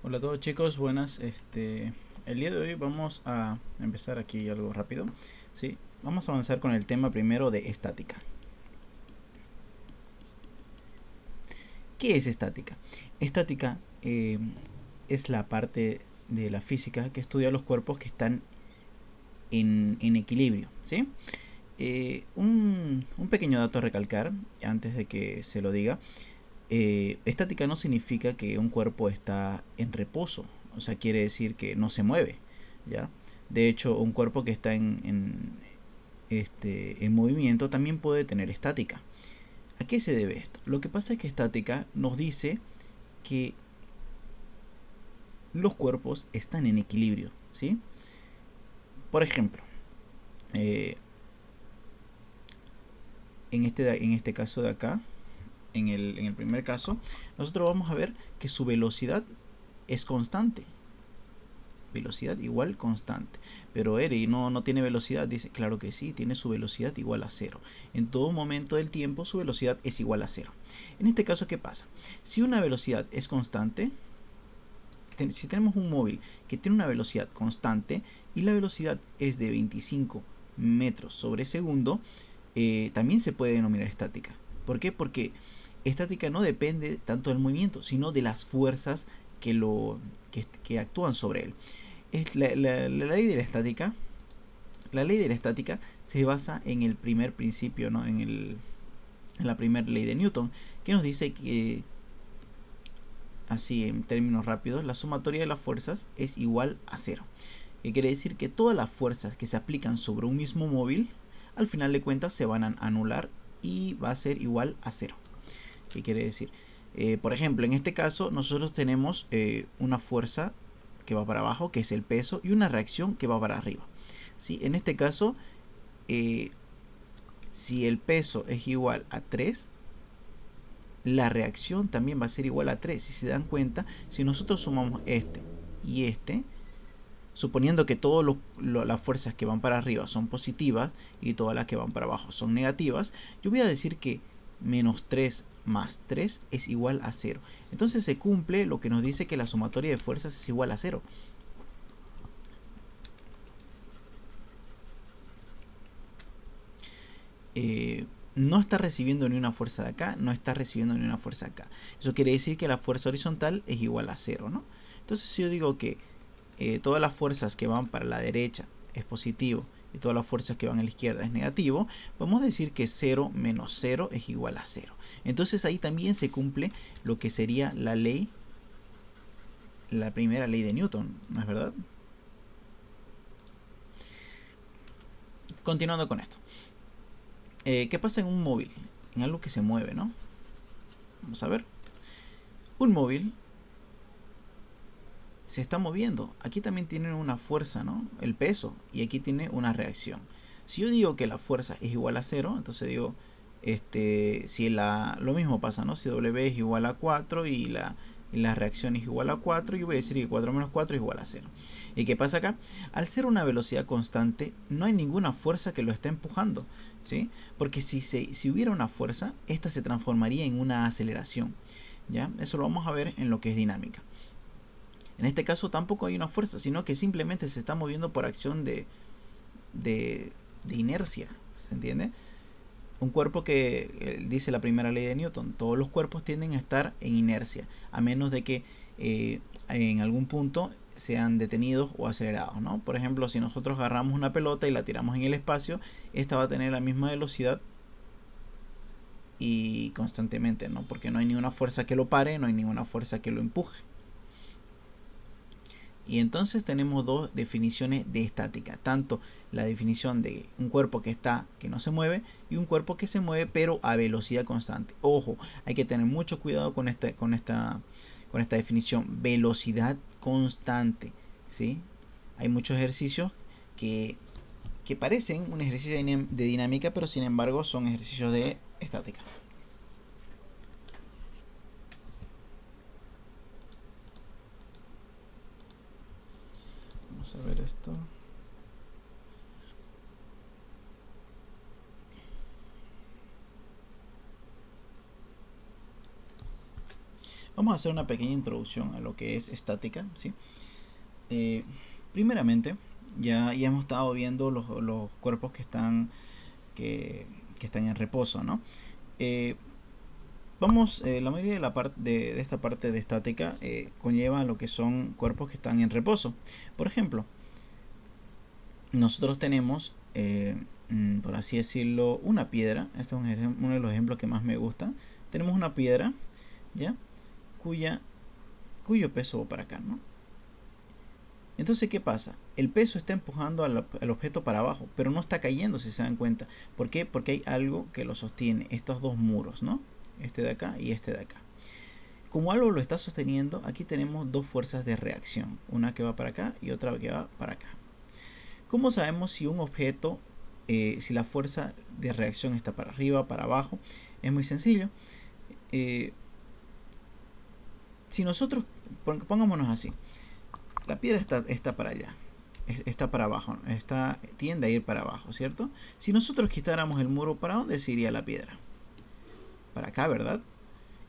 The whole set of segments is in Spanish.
Hola a todos chicos, buenas. El día de hoy vamos a empezar aquí algo rápido. Sí, vamos a avanzar con el tema primero de estática. ¿Qué es estática? Estática es la parte de la física que estudia los cuerpos que están en equilibrio, ¿sí? Un pequeño dato a recalcar antes de que se lo diga. Estática no significa que un cuerpo está en reposo, o sea, quiere decir que no se mueve, ¿ya? De hecho, un cuerpo que está en movimiento también puede tener estática. ¿A qué se debe esto? Lo que pasa es que estática nos dice que los cuerpos están en equilibrio, ¿sí? Por ejemplo, eh, en este caso de acá, en el primer caso, nosotros vamos a ver que su velocidad es constante. Velocidad igual constante. Pero Eri no tiene velocidad. Dice, claro que sí, tiene su velocidad igual a cero. En todo momento del tiempo su velocidad es igual a cero. En este caso, ¿qué pasa? Si una velocidad es constante, si tenemos un móvil que tiene una velocidad constante y la velocidad es de 25 metros sobre segundo, también se puede denominar estática. ¿Por qué? Porque estática no depende tanto del movimiento, sino de las fuerzas que actúan sobre él. Es la ley de la estática. La ley de la estática se basa en el primer principio, ¿no? En la primera ley de Newton, que nos dice que, así en términos rápidos, la sumatoria de las fuerzas es igual a cero. Que quiere decir que todas las fuerzas que se aplican sobre un mismo móvil, al final de cuentas se van a anular y va a ser igual a cero. ¿Qué quiere decir? Por ejemplo, en este caso nosotros tenemos una fuerza que va para abajo, que es el peso, y una reacción que va para arriba. ¿Sí? En este caso, eh, si el peso es igual a 3, la reacción también va a ser igual a 3. Si se dan cuenta, si nosotros sumamos este y este, suponiendo que todas las fuerzas que van para arriba son positivas y todas las que van para abajo son negativas, yo voy a decir que menos 3 más 3 es igual a 0. Entonces se cumple lo que nos dice que la sumatoria de fuerzas es igual a 0. eh, no está recibiendo ni una fuerza de acá, no está recibiendo ni una fuerza acá. Eso quiere decir que la fuerza horizontal es igual a 0, ¿no? Entonces si yo digo que todas las fuerzas que van para la derecha es positivo y todas las fuerzas que van a la izquierda es negativo, podemos decir que 0 menos 0 es igual a 0. Entonces ahí también se cumple lo que sería la ley, la primera ley de Newton, ¿no es verdad? Continuando con esto. ¿Qué pasa en un móvil? En algo que se mueve, ¿no? Vamos a ver. Un móvil se está moviendo. Aquí también tiene una fuerza, ¿no? El peso. Y aquí tiene una reacción. Si yo digo que la fuerza es igual a cero, entonces digo, si lo mismo pasa, ¿no? Si W es igual a 4 y la reacción es igual a 4, yo voy a decir que 4 menos 4 es igual a cero. ¿Y qué pasa acá? Al ser una velocidad constante, no hay ninguna fuerza que lo esté empujando, ¿sí? Porque si hubiera una fuerza, esta se transformaría en una aceleración, ¿ya? Eso lo vamos a ver en lo que es dinámica. En este caso tampoco hay una fuerza, sino que simplemente se está moviendo por acción de, de inercia, ¿se entiende? Un cuerpo que, dice la primera ley de Newton, todos los cuerpos tienden a estar en inercia, a menos de que en algún punto sean detenidos o acelerados, ¿no? Por ejemplo, si nosotros agarramos una pelota y la tiramos en el espacio, esta va a tener la misma velocidad y constantemente, ¿no? Porque no hay ninguna fuerza que lo pare, no hay ninguna fuerza que lo empuje. Y entonces tenemos dos definiciones de estática, tanto la definición de un cuerpo que no se mueve y un cuerpo que se mueve pero a velocidad constante. Ojo, hay que tener mucho cuidado con esta definición, velocidad constante, ¿sí? Hay muchos ejercicios que, que parecen un ejercicio de dinámica, pero sin embargo son ejercicios de estática. Vamos a ver esto. vamos a hacer una pequeña introducción a lo que es estática, ¿sí? Primeramente, ya hemos estado viendo los cuerpos que están en reposo, ¿no? La mayoría de esta parte de estática conlleva lo que son cuerpos que están en reposo. Por ejemplo, nosotros tenemos, por así decirlo, una piedra. Este es uno de los ejemplos que más me gusta. Tenemos una piedra, ¿ya? Cuyo peso va para acá, ¿no? Entonces, ¿qué pasa? El peso está empujando al objeto para abajo, pero no está cayendo, si se dan cuenta. ¿Por qué? Porque hay algo que lo sostiene, estos dos muros, ¿no? Este de acá y este de acá. Como algo lo está sosteniendo, aquí tenemos dos fuerzas de reacción, una que va para acá y otra que va para acá. ¿Cómo sabemos si un objeto, si la fuerza de reacción está para arriba, para abajo? Es muy sencillo. Si nosotros, pongámonos así, la piedra está para allá, está para abajo, tiende a ir para abajo, ¿cierto? Si nosotros quitáramos el muro, ¿para dónde se iría la piedra? Para acá, ¿verdad?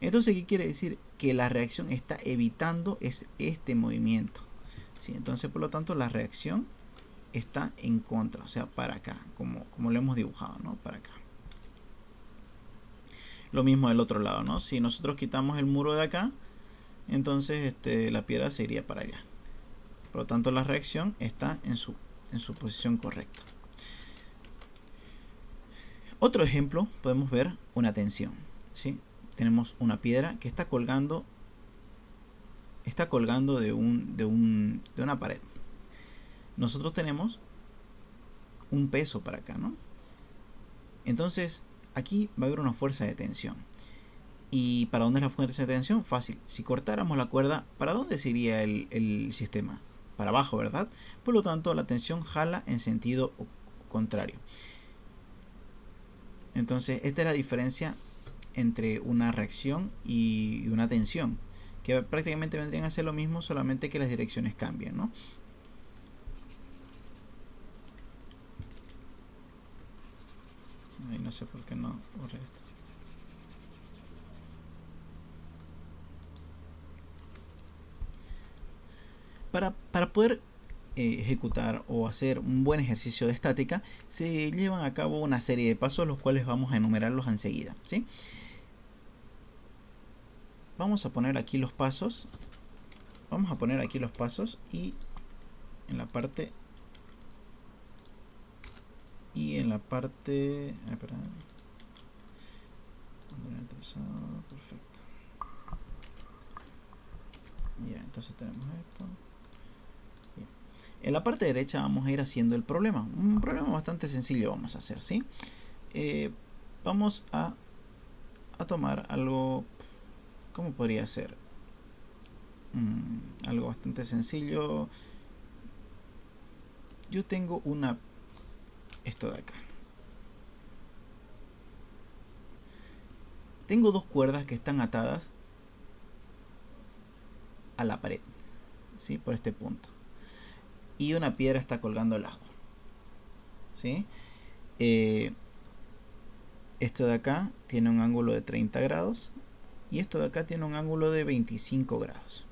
Entonces, ¿qué quiere decir? Que la reacción está evitando este movimiento, ¿sí? Entonces, por lo tanto, la reacción está en contra, o sea, para acá, como lo hemos dibujado, ¿no? Para acá. Lo mismo del otro lado, ¿no? Si nosotros quitamos el muro de acá, entonces la piedra se iría para allá. Por lo tanto, la reacción está en su posición correcta. Otro ejemplo, podemos ver una tensión, ¿sí? Tenemos una piedra que está colgando de una pared. Nosotros tenemos un peso para acá, ¿no? Entonces, aquí va a haber una fuerza de tensión. ¿Y para dónde es la fuerza de tensión? Fácil. Si cortáramos la cuerda, ¿para dónde se iría el sistema? Para abajo, ¿verdad? Por lo tanto, la tensión jala en sentido contrario. Entonces, esta es la diferencia entre una reacción y una tensión, que prácticamente vendrían a ser lo mismo, solamente que las direcciones cambian, ¿no? Ay, no sé por qué no borré esto. Para poder ejecutar o hacer un buen ejercicio de estática, se llevan a cabo una serie de pasos, los cuales vamos a enumerarlos enseguida, ¿sí? Vamos a poner aquí los pasos. Vamos a poner aquí los pasos y en la parte espera. Perfecto. Ya, entonces tenemos esto. Bien. En la parte derecha vamos a ir haciendo el problema. Un problema bastante sencillo vamos a hacer, ¿sí? Vamos a tomar algo. ¿Cómo podría ser? Algo bastante sencillo. Yo tengo esto de acá. Tengo dos cuerdas que están atadas a la pared, ¿sí? Por este punto. Y una piedra está colgando al lado, ¿sí? Esto de acá tiene un ángulo de 30 grados y esto de acá tiene un ángulo de 25 grados.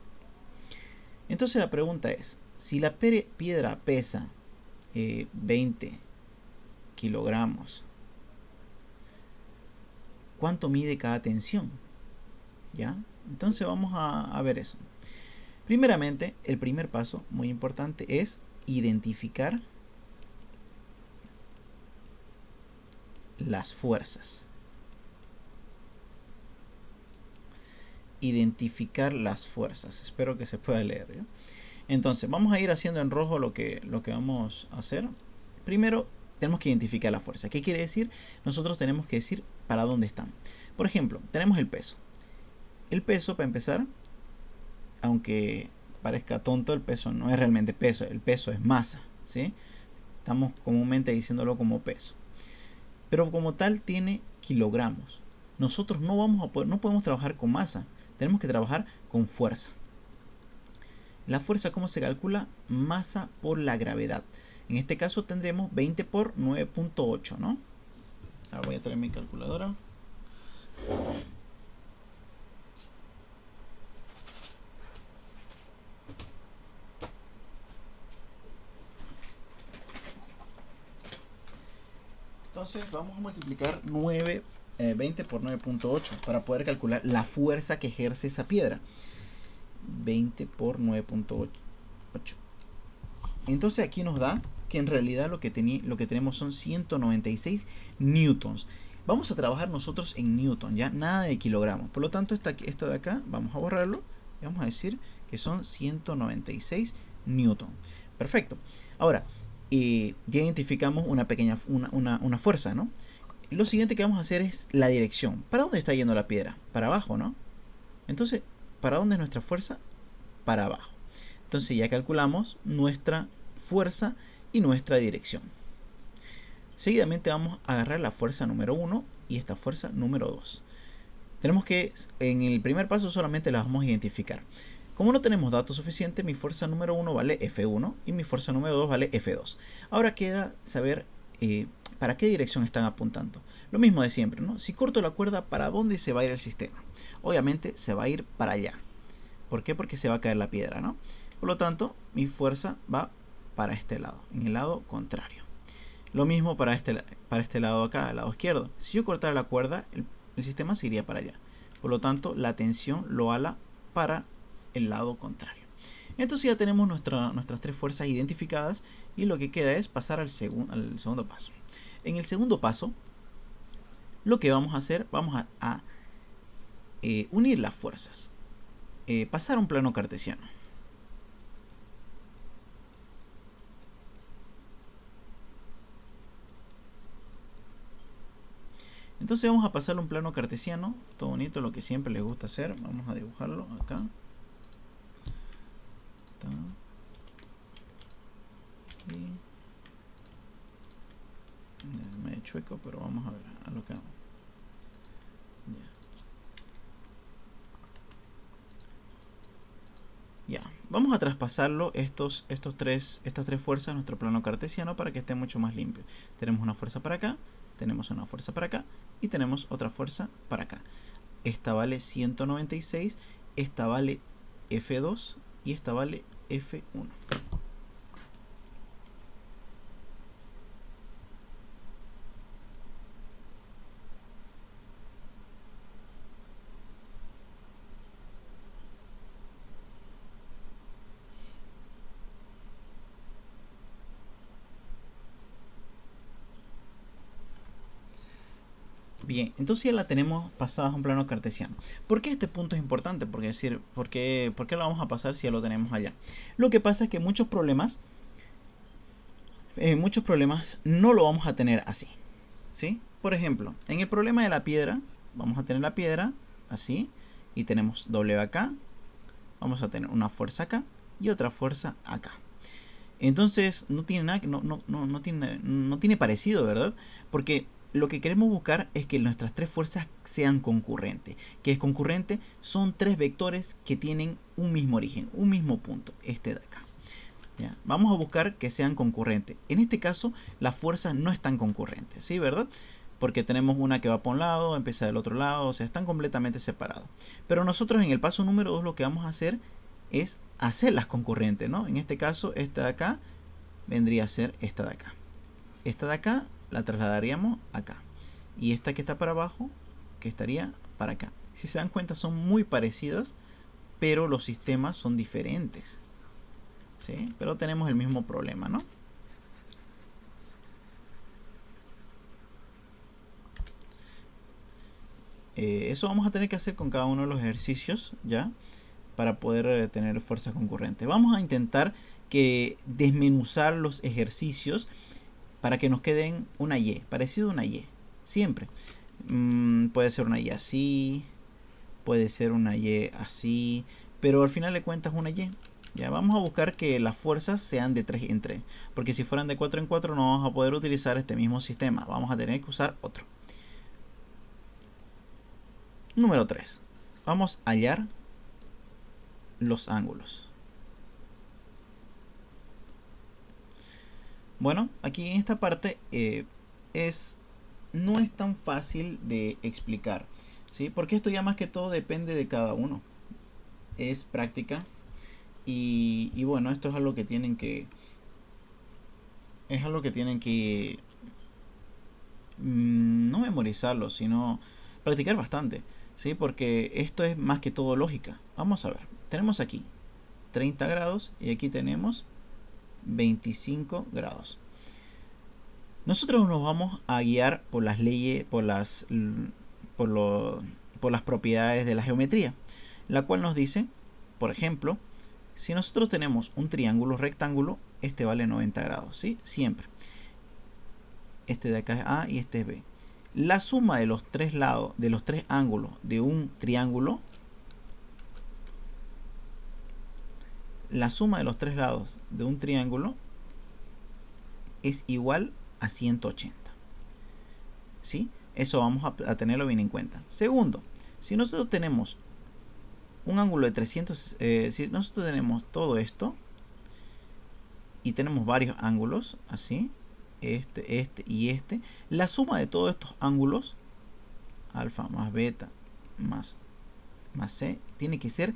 Entonces la pregunta es, si la piedra pesa 20 kilogramos, ¿cuánto mide cada tensión? ¿Ya? Entonces vamos a ver eso. Primeramente, el primer paso, muy importante, es identificar las fuerzas. Identificar las fuerzas. Espero que se pueda leer, ¿ya? Entonces, vamos a ir haciendo en rojo lo que vamos a hacer. Primero, tenemos que identificar la fuerza. ¿Qué quiere decir? Nosotros tenemos que decir para dónde están. Por ejemplo, tenemos el peso. El peso, para empezar, aunque parezca tonto, el peso no es realmente peso. El peso es masa, ¿sí? Estamos comúnmente diciéndolo como peso. Pero como tal tiene kilogramos. Nosotros no podemos trabajar con masa. Tenemos que trabajar con fuerza. La fuerza, ¿cómo se calcula? Masa por la gravedad. En este caso tendremos 20 por 9.8, ¿no? Ahora voy a traer mi calculadora. Entonces vamos a multiplicar 20 por 9.8 para poder calcular la fuerza que ejerce esa piedra. 20 por 9.8. Entonces aquí nos da que en realidad lo que tenemos son 196 newtons. Vamos a trabajar nosotros en newton, ya nada de kilogramos. Por lo tanto, esto de acá vamos a borrarlo y vamos a decir que son 196 newton. Perfecto. Ahora, ya identificamos una fuerza, ¿no? Lo siguiente que vamos a hacer es la dirección. ¿Para dónde está yendo la piedra? Para abajo, ¿no? Entonces, ¿para dónde es nuestra fuerza? Para abajo. Entonces ya calculamos nuestra fuerza y nuestra dirección. Seguidamente vamos a agarrar la fuerza número 1 y esta fuerza número 2. Tenemos que, en el primer paso solamente las vamos a identificar. Como no tenemos datos suficientes, mi fuerza número 1 vale F1 y mi fuerza número 2 vale F2. Ahora queda saber para qué dirección están apuntando. Lo mismo de siempre, ¿no? Si corto la cuerda, ¿para dónde se va a ir el sistema? Obviamente se va a ir para allá. ¿Por qué? Porque se va a caer la piedra, ¿no? Por lo tanto, mi fuerza va para este lado, en el lado contrario. Lo mismo para este lado acá, el lado izquierdo. Si yo cortara la cuerda, el sistema se iría para allá. Por lo tanto, la tensión lo ala para el lado contrario. Entonces ya tenemos nuestras tres fuerzas identificadas y lo que queda es pasar al segundo paso. En el segundo paso, lo que vamos a hacer, vamos a unir las fuerzas. Pasar a un plano cartesiano. Entonces vamos a pasarlo a un plano cartesiano, todo bonito, lo que siempre les gusta hacer. Vamos a dibujarlo acá. Y medio chueco, pero vamos a ver a lo que hago. Ya, vamos a traspasarlo estas tres fuerzas a nuestro plano cartesiano para que esté mucho más limpio. Tenemos una fuerza para acá, tenemos una fuerza para acá y tenemos otra fuerza para acá. Esta vale 196, esta vale F2 y esta vale F1. Bien, entonces ya la tenemos pasada a un plano cartesiano. ¿Por qué este punto es importante? ¿Por qué lo vamos a pasar si ya lo tenemos allá? Lo que pasa es que muchos problemas no lo vamos a tener así, ¿sí? Por ejemplo, en el problema de la piedra, vamos a tener la piedra así y tenemos W acá, vamos a tener una fuerza acá y otra fuerza acá. Entonces no tiene nada, no tiene parecido, ¿verdad? Porque lo que queremos buscar es que nuestras tres fuerzas sean concurrentes. ¿Qué es concurrente? Son tres vectores que tienen un mismo origen, un mismo punto, este de acá. ¿Ya? Vamos a buscar que sean concurrentes. En este caso, las fuerzas no están concurrentes, ¿sí? ¿Verdad? Porque tenemos una que va por un lado, empieza del otro lado, o sea, están completamente separados. Pero nosotros en el paso número 2 lo que vamos a hacer es hacerlas concurrentes, ¿no? En este caso, esta de acá vendría a ser esta de acá. Esta de acá la trasladaríamos acá. Y esta que está para abajo, que estaría para acá. Si se dan cuenta, son muy parecidas, pero los sistemas son diferentes. ¿Sí? Pero tenemos el mismo problema, ¿no? Eso vamos a tener que hacer con cada uno de los ejercicios, ¿ya? Para poder tener fuerzas concurrentes. Vamos a intentar desmenuzar los ejercicios para que nos queden una Y, parecido a una Y, siempre. Puede ser una Y así, puede ser una Y así, pero al final de cuentas una Y. Ya vamos a buscar que las fuerzas sean de 3 en 3, porque si fueran de 4 en 4 no vamos a poder utilizar este mismo sistema, vamos a tener que usar otro. Número 3. Vamos a hallar los ángulos. Bueno, aquí en esta parte no es tan fácil de explicar, ¿sí? Porque esto ya más que todo depende de cada uno. Es práctica y bueno, esto es algo que tienen que no memorizarlo, sino practicar bastante, ¿sí? Porque esto es más que todo lógica. Vamos a ver, tenemos aquí 30 grados y aquí tenemos 25 grados. Nosotros nos vamos a guiar por las leyes, por, lo, por las propiedades de la geometría, la cual nos dice, por ejemplo, si nosotros tenemos un triángulo rectángulo, este vale 90 grados, ¿sí? Siempre. Este de acá es A y este es B. La suma de los tres lados, de los tres ángulos de un triángulo, la suma de los tres lados de un triángulo es igual a 180. ¿Sí? Eso vamos a tenerlo bien en cuenta. Segundo, si nosotros tenemos un ángulo de 300, si nosotros tenemos todo esto y tenemos varios ángulos, así, este y este, la suma de todos estos ángulos, alfa más beta más C, tiene que ser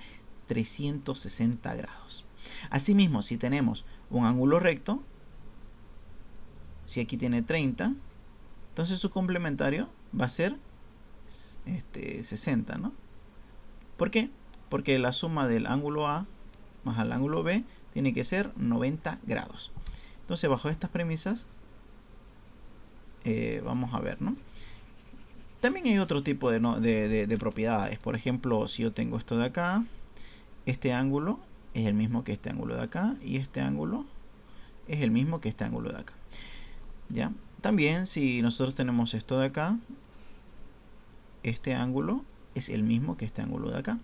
360 grados. Asimismo, si tenemos un ángulo recto, si aquí tiene 30, entonces su complementario va a ser 60, ¿no? ¿Por qué? Porque la suma del ángulo A más el ángulo B tiene que ser 90 grados. Entonces, bajo estas premisas, vamos a ver, ¿no? También hay otro tipo de propiedades. Por ejemplo, si yo tengo esto de acá, este ángulo es el mismo que este ángulo de acá y este ángulo es el mismo que este ángulo de acá. ¿Ya? También si nosotros tenemos esto de acá, este ángulo es el mismo que este ángulo de acá.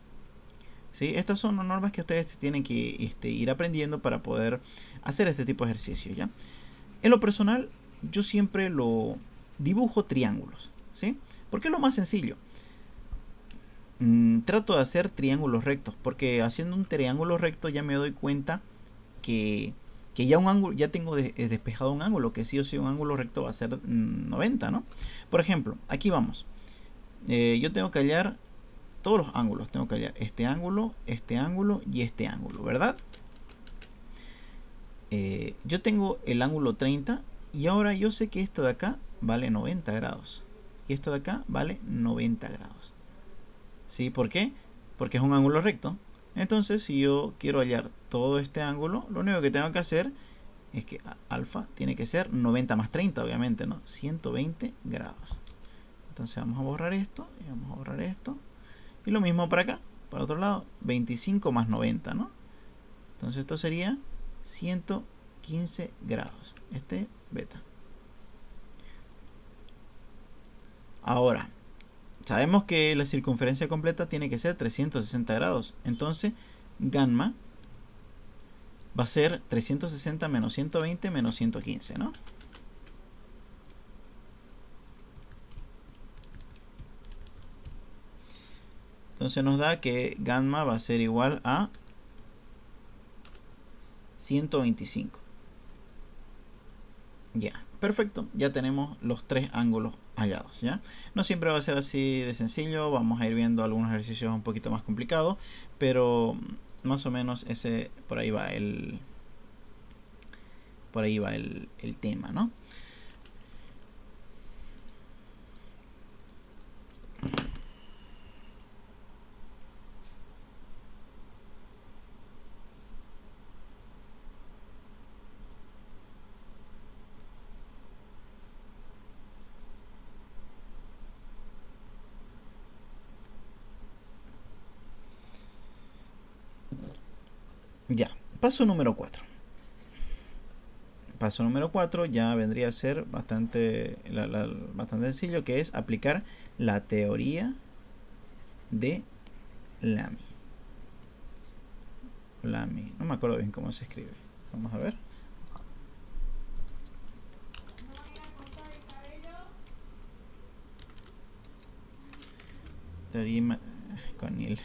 ¿Sí? Estas son normas que ustedes tienen que ir aprendiendo para poder hacer este tipo de ejercicios, ¿ya? En lo personal, yo siempre lo dibujo triángulos, ¿sí? Porque es lo más sencillo. Trato de hacer triángulos rectos, porque haciendo un triángulo recto ya me doy cuenta que ya un ángulo, ya tengo despejado un ángulo, que sí o sí un ángulo recto va a ser 90, ¿no? Por ejemplo, aquí vamos. Yo tengo que hallar todos los ángulos. Tengo que hallar este ángulo y este ángulo, ¿verdad? Yo tengo el ángulo 30 y ahora yo sé que esto de acá vale 90 grados. Y esto de acá vale 90 grados. ¿Sí? ¿Por qué? Porque es un ángulo recto. Entonces, si yo quiero hallar todo este ángulo, lo único que tengo que hacer es que alfa tiene que ser 90 más 30, obviamente, ¿no? 120 grados. Entonces vamos a borrar esto y vamos a borrar esto. Y lo mismo para acá, para otro lado, 25 más 90, ¿no? Entonces esto sería 115 grados. Este beta. Ahora, sabemos que la circunferencia completa tiene que ser 360 grados. Entonces, gamma va a ser 360 menos 120 menos 115, ¿no? Entonces nos da que gamma va a ser igual a 125. Ya, perfecto. Ya tenemos los tres ángulos hallados, ¿ya? No siempre va a ser así de sencillo. Vamos a ir viendo algunos ejercicios un poquito más complicados. Pero más o menos ese, por ahí va el tema, ¿no? Ya, paso número 4. Paso número 4 ya vendría a ser bastante, bastante sencillo, que es aplicar la teoría de Lamy. Lamy, no me acuerdo bien cómo se escribe. Vamos a ver. Teoría con Y.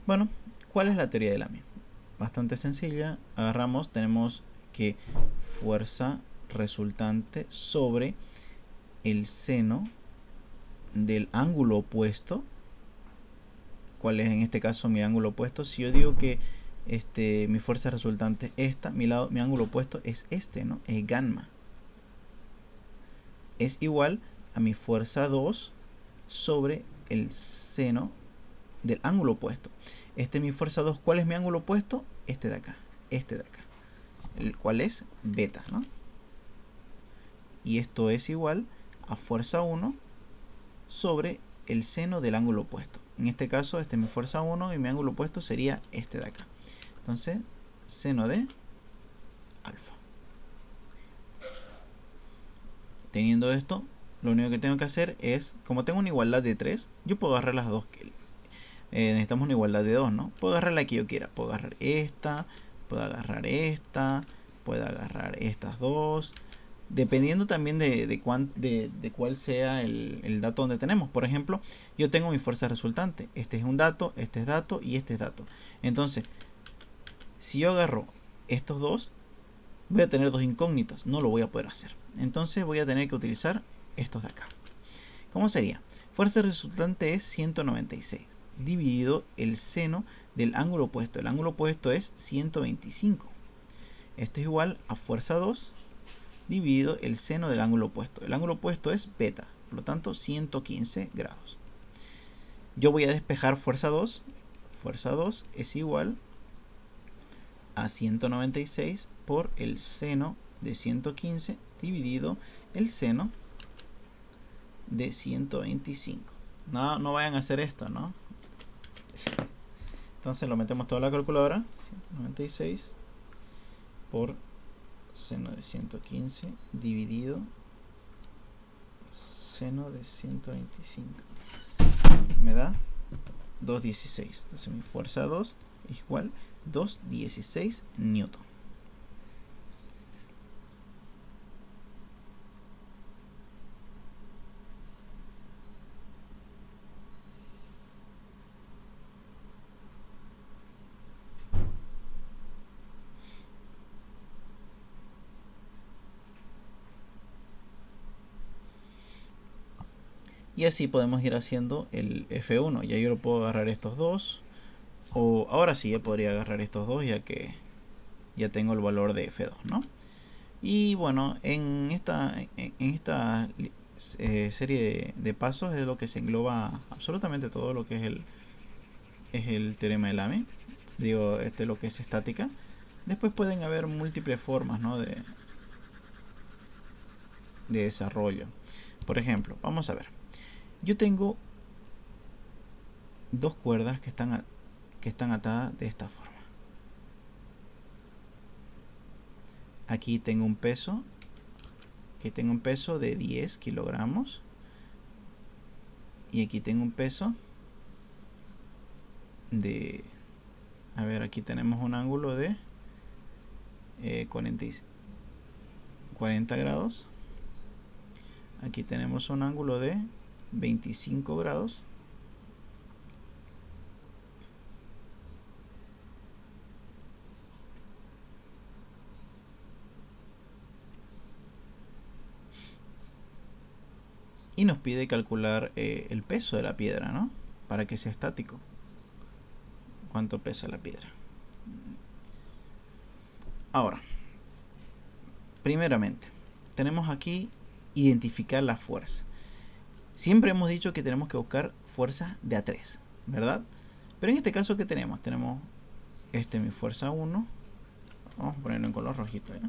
Bueno, ¿cuál es la teoría de Lamy? Bastante sencilla. Agarramos, tenemos que fuerza resultante sobre el seno del ángulo opuesto. ¿Cuál es en este caso mi ángulo opuesto? Si yo digo que mi fuerza resultante esta, mi ángulo opuesto es este, ¿no? Es gamma. Es igual a mi fuerza 2 sobre el seno del ángulo opuesto. Este es mi fuerza 2. ¿Cuál es mi ángulo opuesto? Este de acá. Este de acá. El cual es beta, ¿no? Y esto es igual a fuerza 1 sobre el seno del ángulo opuesto. En este caso, este es mi fuerza 1 y mi ángulo opuesto sería este de acá. Entonces, seno de alfa. Teniendo esto, lo único que tengo que hacer es, como tengo una igualdad de 3, yo puedo agarrar las dos que necesitamos una igualdad de 2, ¿no? Puedo agarrar la que yo quiera. Puedo agarrar esta, puedo agarrar esta, puedo agarrar estas dos. Dependiendo también de cuál sea el dato donde tenemos. Por ejemplo, yo tengo mi fuerza resultante. Este es un dato, este es dato y este es dato. Entonces, si yo agarro estos dos, voy a tener dos incógnitas. No lo voy a poder hacer. Entonces voy a tener que utilizar estos de acá. ¿Cómo sería? Fuerza resultante es 196 dividido el seno del ángulo opuesto. El ángulo opuesto es 125. Esto es igual a fuerza 2 dividido el seno del ángulo opuesto. El ángulo opuesto es beta, por lo tanto 115 grados. Yo voy a despejar fuerza 2. Fuerza 2 es igual a 196 por el seno de 115 dividido el seno de 125. No vayan a hacer esto, ¿no? Entonces lo metemos toda la calculadora. 196 por seno de 115 dividido seno de 125. Me da 216. Entonces mi fuerza 2 es igual 216 newton. Y así podemos ir haciendo el F1. Ya yo lo puedo agarrar estos dos. O ahora sí ya podría agarrar estos dos, ya que ya tengo el valor de F2, ¿no? Y bueno, en esta serie de pasos es lo que se engloba absolutamente todo lo que es el teorema de Lame. Digo, lo que es estática. Después pueden haber múltiples formas, ¿no? de desarrollo. Por ejemplo, vamos a ver. Yo tengo dos cuerdas que están atadas de esta forma. Aquí tengo un peso. Aquí tengo un peso de 10 kilogramos. Y aquí tengo un peso de... A ver, aquí tenemos un ángulo de 40 grados. Aquí tenemos un ángulo de 25 grados. Y nos pide calcular el peso de la piedra, ¿no? Para que sea estático. ¿Cuánto pesa la piedra? Ahora, primeramente, tenemos aquí identificar la fuerza. Siempre hemos dicho que tenemos que buscar fuerzas de A3, ¿verdad? Pero en este caso, ¿qué tenemos? Tenemos mi fuerza 1. Vamos a ponerlo en color rojito, ¿ya?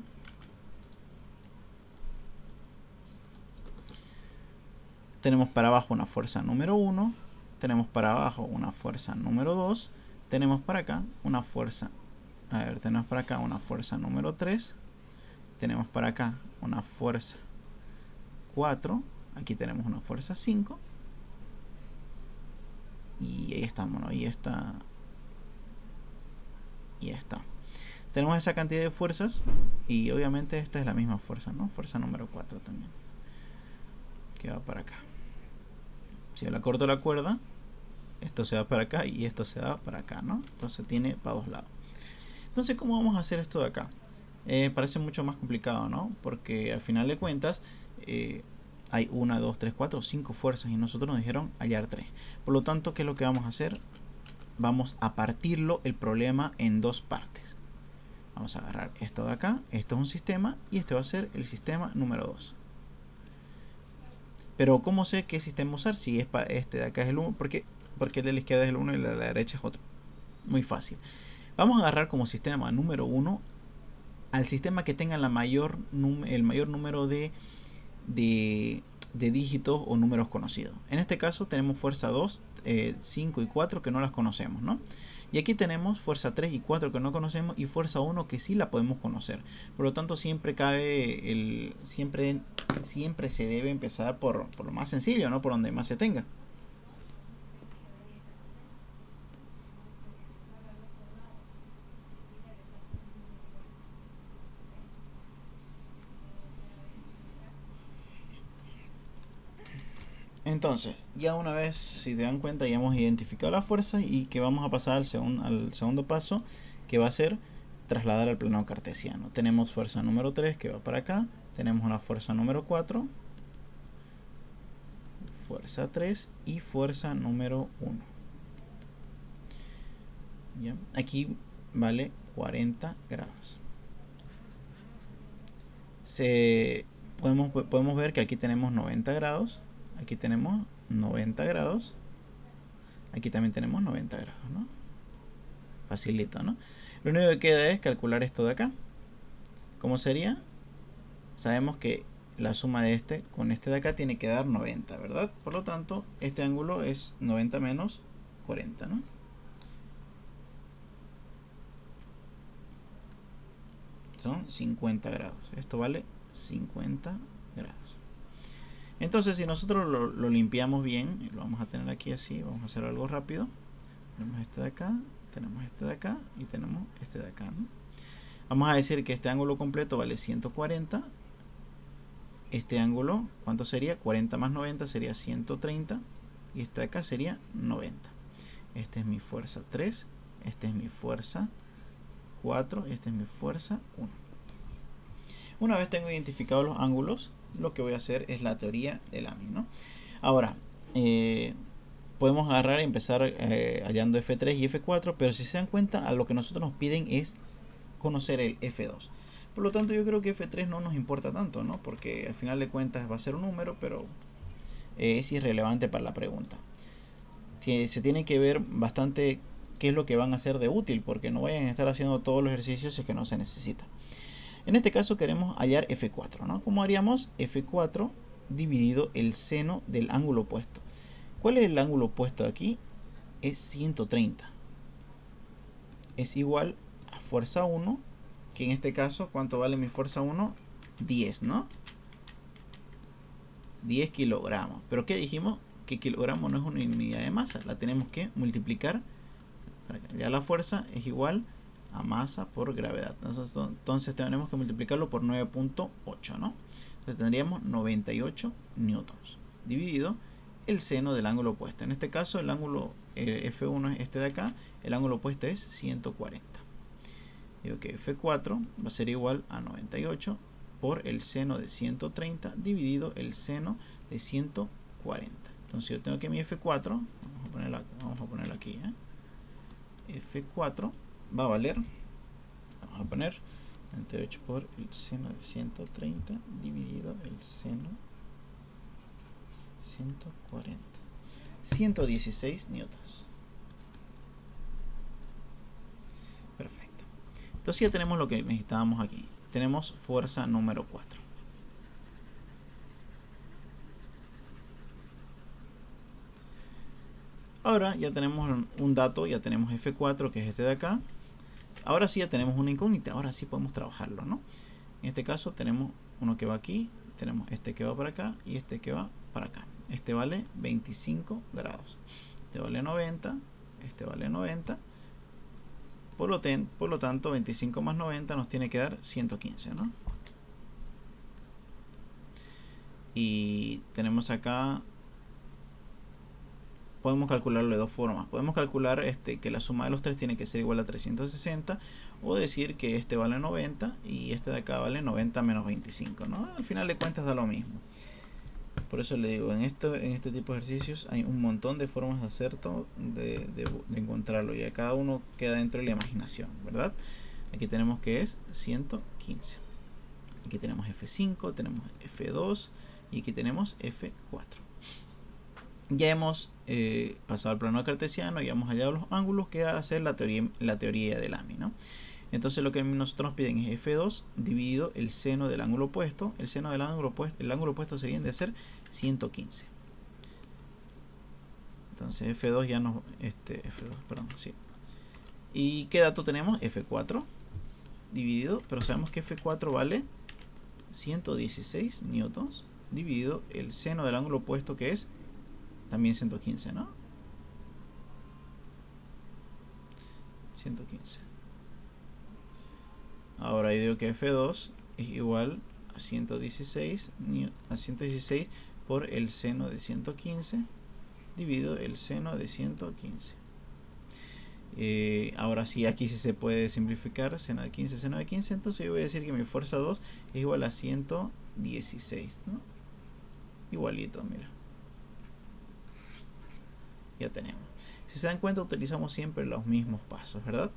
Tenemos para abajo una fuerza número 1. Tenemos para abajo una fuerza número 2. Tenemos para acá una fuerza... A ver, tenemos para acá una fuerza número 3. Tenemos para acá una fuerza 4. Aquí tenemos una fuerza 5. Y ahí estamos, ¿no? Y esta... Y está. Tenemos esa cantidad de fuerzas. Y obviamente esta es la misma fuerza, ¿no? Fuerza número 4 también. Que va para acá. Si yo la corto la cuerda, esto se va para acá y esto se va para acá, ¿no? Entonces tiene para dos lados. Entonces, ¿cómo vamos a hacer esto de acá? Parece mucho más complicado, ¿no? Porque al final de cuentas hay 1, 2, 3, 4, 5 fuerzas y nosotros nos dijeron hallar 3. Por lo tanto, ¿qué es lo que vamos a hacer? vamos a partirlo el problema en dos partes. Vamos a agarrar esto de acá, esto es un sistema y este va a ser el sistema número 2. Pero ¿cómo sé qué sistema usar? Si es para este de acá es el 1, porque el de la izquierda es el 1 y el de la derecha es otro. Muy fácil. Vamos a agarrar como sistema número 1 al sistema que tenga el mayor número de dígitos o números conocidos. En este caso tenemos fuerza 2, 5 y 4 que no las conocemos, ¿no? Y aquí tenemos fuerza 3 y 4 que no conocemos y fuerza 1 que sí la podemos conocer. Por lo tanto siempre cabe siempre se debe empezar por lo más sencillo, ¿no? Por donde más se tenga. Entonces, ya una vez, si te dan cuenta, ya hemos identificado las fuerzas y que vamos a pasar al segundo paso, que va a ser trasladar al plano cartesiano. Tenemos fuerza número 3 que va para acá, tenemos una fuerza número 4, fuerza 3 y fuerza número 1. ¿Ya? Aquí vale 40 grados. Podemos ver que aquí tenemos 90 grados, aquí tenemos 90 grados, aquí también tenemos 90 grados, ¿no? Facilito, ¿no? Lo único que queda es calcular esto de acá. ¿Cómo sería? Sabemos que la suma de este con este de acá tiene que dar 90, ¿verdad? Por lo tanto, este ángulo es 90 menos 40, ¿no? Son 50 grados. Esto vale 50 grados. Entonces, si nosotros lo limpiamos bien, y lo vamos a tener aquí así, vamos a hacer algo rápido. Tenemos este de acá, tenemos este de acá y tenemos este de acá, ¿no? Vamos a decir que este ángulo completo vale 140. Este ángulo, ¿cuánto sería? 40 más 90 sería 130. Y este de acá sería 90. Esta es mi fuerza 3. Esta es mi fuerza 4. Esta es mi fuerza 1. Una vez tengo identificados los ángulos, lo que voy a hacer es la teoría de Lamy, ¿no? Ahora, podemos agarrar y empezar hallando F3 y F4, pero si se dan cuenta, a lo que nosotros nos piden es conocer el F2. Por lo tanto, yo creo que F3 no nos importa tanto, ¿no? Porque al final de cuentas va a ser un número, pero es irrelevante para la pregunta. Se tiene que ver bastante qué es lo que van a hacer de útil, porque no vayan a estar haciendo todos los ejercicios si es que no se necesita. En este caso queremos hallar F4, ¿no? ¿Cómo haríamos? F4 dividido el seno del ángulo opuesto. ¿Cuál es el ángulo opuesto aquí? Es 130. Es igual a fuerza 1, que en este caso, ¿cuánto vale mi fuerza 1? 10, ¿no? 10 kilogramos. ¿Pero qué dijimos? Que kilogramo no es una unidad de masa. La tenemos que multiplicar. Ya la fuerza es igual a masa por gravedad. Entonces tenemos que multiplicarlo por 9.8, ¿no? Entonces tendríamos 98 newtons dividido el seno del ángulo opuesto. En este caso el ángulo F1 es este de acá, el ángulo opuesto es 140. Digo que F4 va a ser igual a 98 por el seno de 130 dividido el seno de 140. Entonces yo tengo que mi F4, vamos a ponerlo aquí, F4 va a valer, vamos a poner 98 por el seno de 130 dividido el seno 140, 116 newtons. Perfecto. Entonces ya tenemos lo que necesitábamos aquí. Tenemos fuerza número 4. Ahora ya tenemos un dato, ya tenemos F4 que es este de acá. Ahora sí ya tenemos una incógnita, ahora sí podemos trabajarlo, ¿no? En este caso tenemos uno que va aquí, tenemos este que va para acá y este que va para acá. Este vale 25 grados. Este vale 90, este vale 90. Por lo tanto, 25 más 90 nos tiene que dar 115, ¿no? Y tenemos acá, podemos calcularlo de dos formas. Podemos calcular que la suma de los tres tiene que ser igual a 360, o decir que este vale 90 y este de acá vale 90 menos 25, ¿no? Al final de cuentas da lo mismo. Por eso le digo, en este tipo de ejercicios hay un montón de formas de hacer todo, de encontrarlo. Y a cada uno queda dentro de la imaginación, ¿verdad? Aquí tenemos que es 115. Aquí tenemos F5, tenemos F2 y aquí tenemos F4. Ya hemos pasado al plano cartesiano, ya hemos hallado los ángulos, queda hacer la teoría de Lamy, ¿no? Entonces lo que nosotros nos piden es F2 dividido el seno del ángulo opuesto. El seno del ángulo opuesto, el ángulo opuesto sería de ser 115. Entonces F2 ya nos... F2, perdón, sí. ¿Y qué dato tenemos? F4 dividido, pero sabemos que F4 vale 116 newtons dividido el seno del ángulo opuesto, que es también 115, ¿no? 115. Ahora yo digo que F2 es igual a 116 por el seno de 115 dividido el seno de 115. Ahora sí, aquí sí se puede simplificar, seno de 15, seno de 15, entonces yo voy a decir que mi fuerza 2 es igual a 116, ¿no? Igualito, mira. Ya tenemos. Si se dan cuenta, utilizamos siempre los mismos pasos, ¿verdad?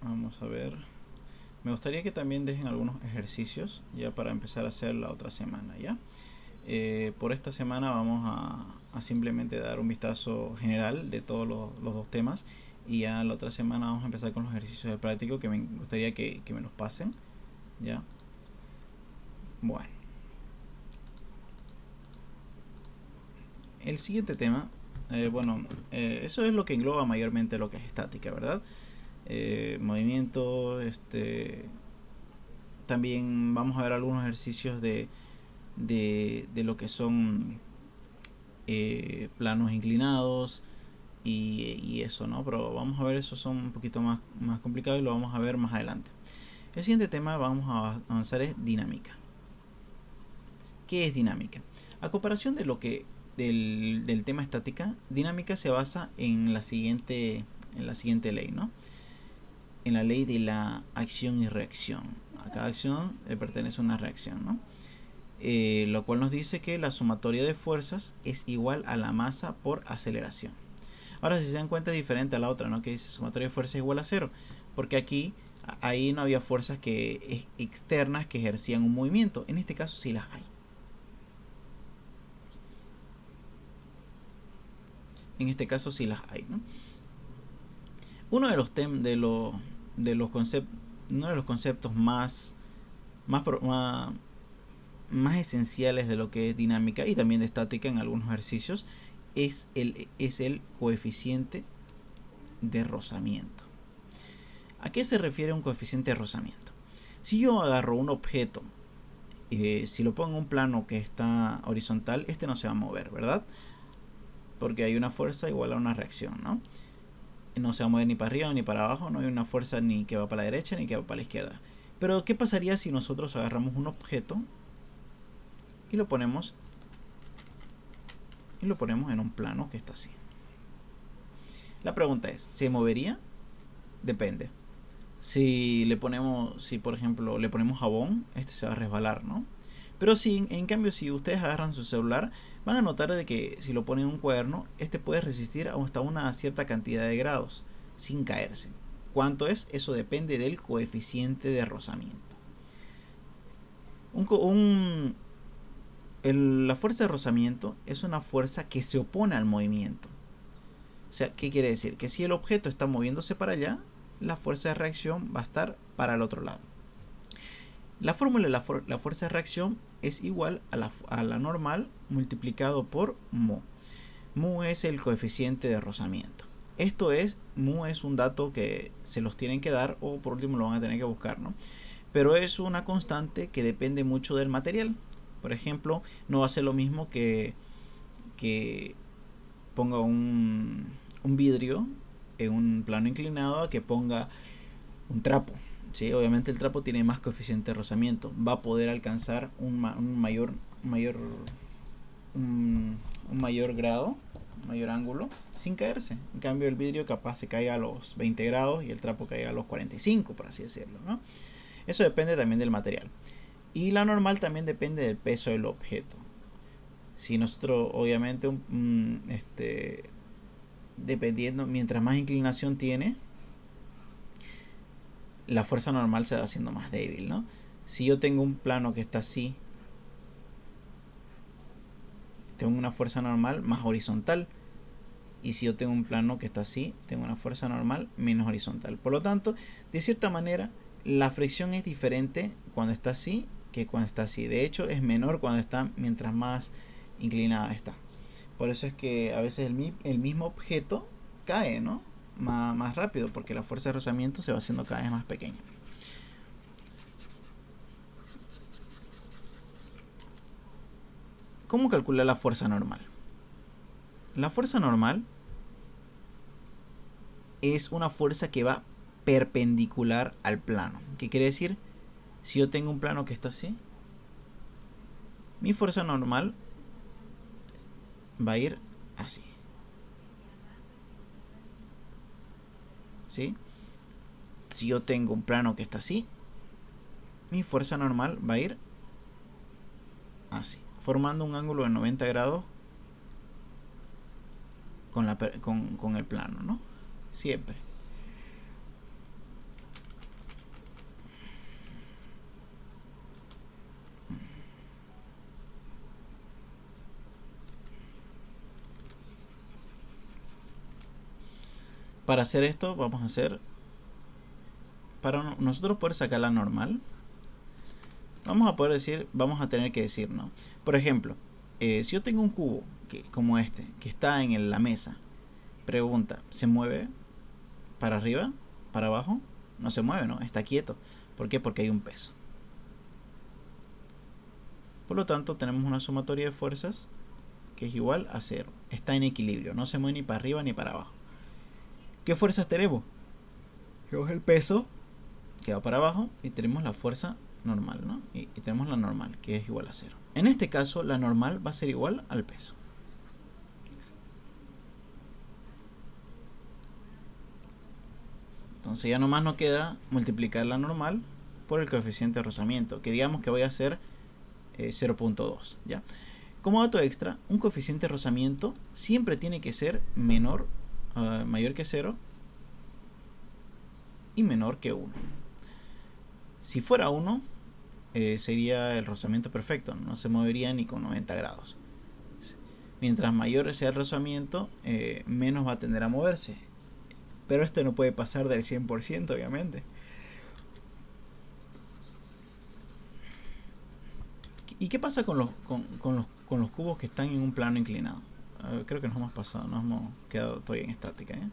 Vamos a ver. Me gustaría que también dejen algunos ejercicios ya para empezar a hacer la otra semana, ¿ya? Por esta semana vamos a simplemente dar un vistazo general de todos los dos temas, y ya la otra semana vamos a empezar con los ejercicios de práctico que me gustaría que me los pasen, ¿ya? Bueno, el siguiente tema, eso es lo que engloba mayormente lo que es estática, ¿verdad? Movimiento, también vamos a ver algunos ejercicios de lo que son planos inclinados y eso, ¿no? Pero vamos a ver, esos son un poquito más complicados y lo vamos a ver más adelante. El siguiente tema vamos a avanzar es dinámica. ¿Qué es dinámica? A comparación de lo que del tema estática, dinámica se basa en la siguiente ley, ¿no? En la ley de la acción y reacción. A cada acción le pertenece una reacción, ¿no? Lo cual nos dice que la sumatoria de fuerzas es igual a la masa por aceleración. Ahora, si se dan cuenta, es diferente a la otra, ¿no? Que dice sumatoria de fuerzas es igual a 0, porque aquí ahí no había fuerzas externas que ejercían un movimiento. En este caso sí las hay. En este caso sí las hay, ¿no? Uno de los conceptos más esenciales de lo que es dinámica y también de estática en algunos ejercicios es el coeficiente de rozamiento. ¿A qué se refiere un coeficiente de rozamiento? Si yo agarro un objeto, si lo pongo en un plano que está horizontal, este no se va a mover, ¿verdad? Porque hay una fuerza igual a una reacción, ¿no? No se va a mover ni para arriba ni para abajo, no hay una fuerza ni que va para la derecha ni que va para la izquierda. Pero ¿qué pasaría si nosotros agarramos un objeto y lo ponemos en un plano que está así? La pregunta es, ¿se movería? Depende. Si por ejemplo le ponemos jabón, este se va a resbalar, ¿no? Pero si en cambio, si ustedes agarran su celular, van a notar de que si lo ponen en un cuaderno, este puede resistir hasta una cierta cantidad de grados sin caerse. ¿Cuánto es? Eso depende del coeficiente de rozamiento. La fuerza de rozamiento es una fuerza que se opone al movimiento. O sea, ¿qué quiere decir? Que si el objeto está moviéndose para allá, la fuerza de reacción va a estar para el otro lado. La fórmula de la fuerza de reacción es igual a la normal multiplicado por mu. Mu es el coeficiente de rozamiento. Mu es un dato que se los tienen que dar, o por último lo van a tener que buscar, ¿no? pero es una constante que depende mucho del material. Por ejemplo, no va a ser lo mismo que ponga un vidrio en un plano inclinado a que ponga un trapo. ¿Sí? Obviamente el trapo tiene más coeficiente de rozamiento, va a poder alcanzar un mayor grado, un mayor ángulo sin caerse. En cambio el vidrio capaz se caiga a los 20 grados y el trapo caiga a los 45, por así decirlo, ¿no? Eso depende también del material. Y la normal también depende del peso del objeto. Si nosotros, obviamente, dependiendo, mientras más inclinación tiene, la fuerza normal se va haciendo más débil, ¿no? Si yo tengo un plano que está así, tengo una fuerza normal más horizontal. Y si yo tengo un plano que está así, tengo una fuerza normal menos horizontal. Por lo tanto, de cierta manera, la fricción es diferente cuando está así que cuando está así. De hecho, es menor cuando está mientras más inclinada está. Por eso es que a veces el mismo objeto cae, ¿no? Más rápido, porque la fuerza de rozamiento se va haciendo cada vez más pequeña. ¿Cómo calcular la fuerza normal? La fuerza normal es una fuerza que va perpendicular al plano. ¿Qué quiere decir? Si yo tengo un plano que está así, mi fuerza normal va a ir así. ¿Sí? Si yo tengo un plano que está así, mi fuerza normal va a ir así, formando un ángulo de 90 grados con el plano, ¿no? Siempre. Para hacer esto vamos a hacer, para nosotros poder sacar la normal, vamos a tener que decir, ¿no? Por ejemplo, si yo tengo un cubo como este, que está en la mesa, pregunta, ¿se mueve para arriba? ¿Para abajo? No se mueve, ¿no? Está quieto. ¿Por qué? Porque hay un peso. Por lo tanto, tenemos una sumatoria de fuerzas que es igual a 0. Está en equilibrio, no se mueve ni para arriba ni para abajo. ¿Qué fuerzas tenemos? Tenemos el peso que va para abajo y tenemos la fuerza normal, ¿no? Y tenemos la normal, que es igual a 0. En este caso, la normal va a ser igual al peso. Entonces ya nomás nos queda multiplicar la normal por el coeficiente de rozamiento, que digamos que voy a hacer 0.2, ¿ya? Como dato extra, un coeficiente de rozamiento siempre tiene que ser mayor que 0 y menor que 1. Si fuera 1, sería el rozamiento perfecto, no se movería ni con 90 grados. Mientras mayor sea el rozamiento, menos va a tender a moverse. Pero esto no puede pasar del 100%, obviamente. ¿Y qué pasa con los cubos que están en un plano inclinado? Creo que nos hemos pasado, nos hemos quedado todavía en estática, ¿eh?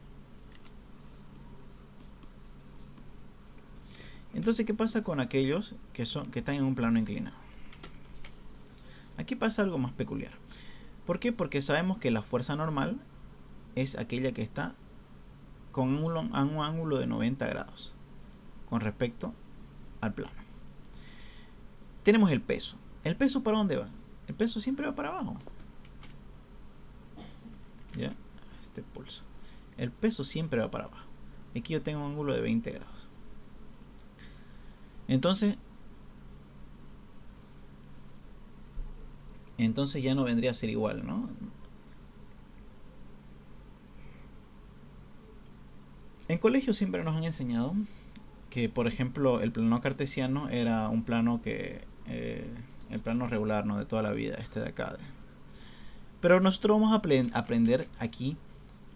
Entonces, ¿qué pasa con aquellos que están en un plano inclinado? Aquí pasa algo más peculiar. ¿Por qué? Porque sabemos que la fuerza normal es aquella que está con un ángulo de 90 grados con respecto al plano. Tenemos el peso. ¿El peso para dónde va? El peso siempre va para abajo. ¿Ya? Este pulso. El peso siempre va para abajo. Aquí yo tengo un ángulo de 20 grados. Entonces ya no vendría a ser igual, ¿no? En colegio siempre nos han enseñado que, por ejemplo, el plano cartesiano era un plano el plano regular, ¿no? De toda la vida, este de acá. Pero nosotros vamos a aprender aquí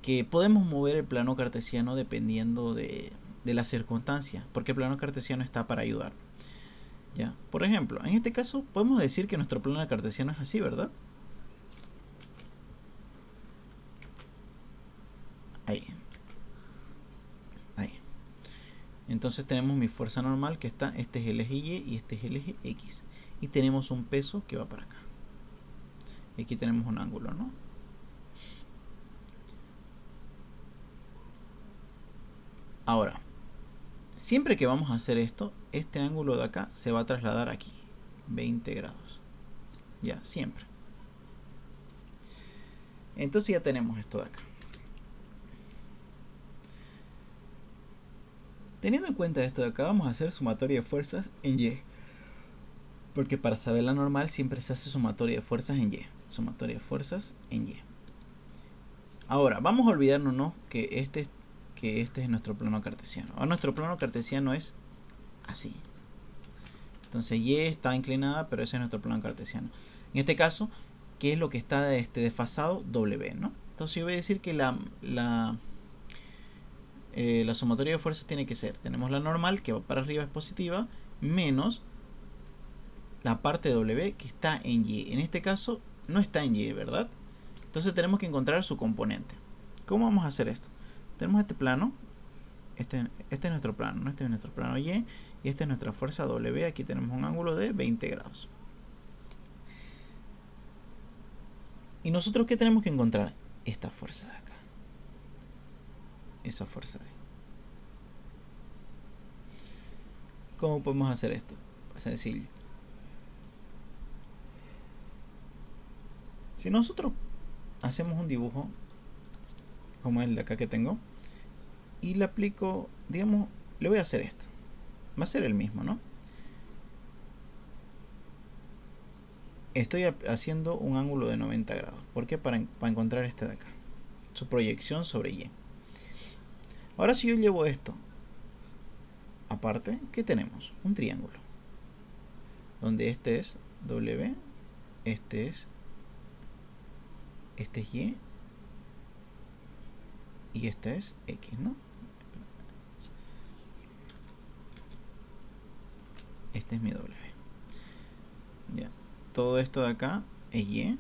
que podemos mover el plano cartesiano dependiendo de la circunstancia, porque el plano cartesiano está para ayudar. ¿Ya? Por ejemplo, en este caso podemos decir que nuestro plano cartesiano es así, ¿verdad? Ahí. Ahí. Entonces tenemos mi fuerza normal que está, este es el eje Y y este es el eje X. Y tenemos un peso que va para acá. Y aquí tenemos un ángulo, ¿no? Ahora, siempre que vamos a hacer esto, este ángulo de acá se va a trasladar aquí, 20 grados. Ya, siempre. Entonces ya tenemos esto de acá. Teniendo en cuenta esto de acá, vamos a hacer sumatoria de fuerzas en Y. Porque para saber la normal siempre se hace sumatoria de fuerzas en Y. Sumatoria de fuerzas en Y. Ahora, vamos a olvidarnos, ¿no?, que este es nuestro plano cartesiano. Ahora nuestro plano cartesiano es así. Entonces Y está inclinada, pero ese es nuestro plano cartesiano. En este caso, ¿qué es lo que está desfasado? W, ¿no? Entonces yo voy a decir que la sumatoria de fuerzas tiene que ser, tenemos la normal que va para arriba es positiva, menos la parte de W que está en Y. En este caso no está en Y, ¿verdad? Entonces tenemos que encontrar su componente. ¿Cómo vamos a hacer esto? Tenemos este plano, este es nuestro plano, ¿no? Este es nuestro plano Y, y esta es nuestra fuerza W. Aquí tenemos un ángulo de 20 grados. ¿Y nosotros qué tenemos que encontrar? Esta fuerza de acá. Esa fuerza de ahí. ¿Cómo podemos hacer esto? Sencillo. Si nosotros hacemos un dibujo como el de acá que tengo y le aplico, digamos, le voy a hacer esto, va a ser el mismo, ¿no? Estoy haciendo un ángulo de 90 grados. ¿Por qué? Para encontrar este de acá, su proyección sobre Y. Ahora si yo llevo esto aparte, ¿qué tenemos? Un triángulo donde este es W, este es Y y este es X, ¿no? Este es mi W. Ya. Todo esto de acá es Y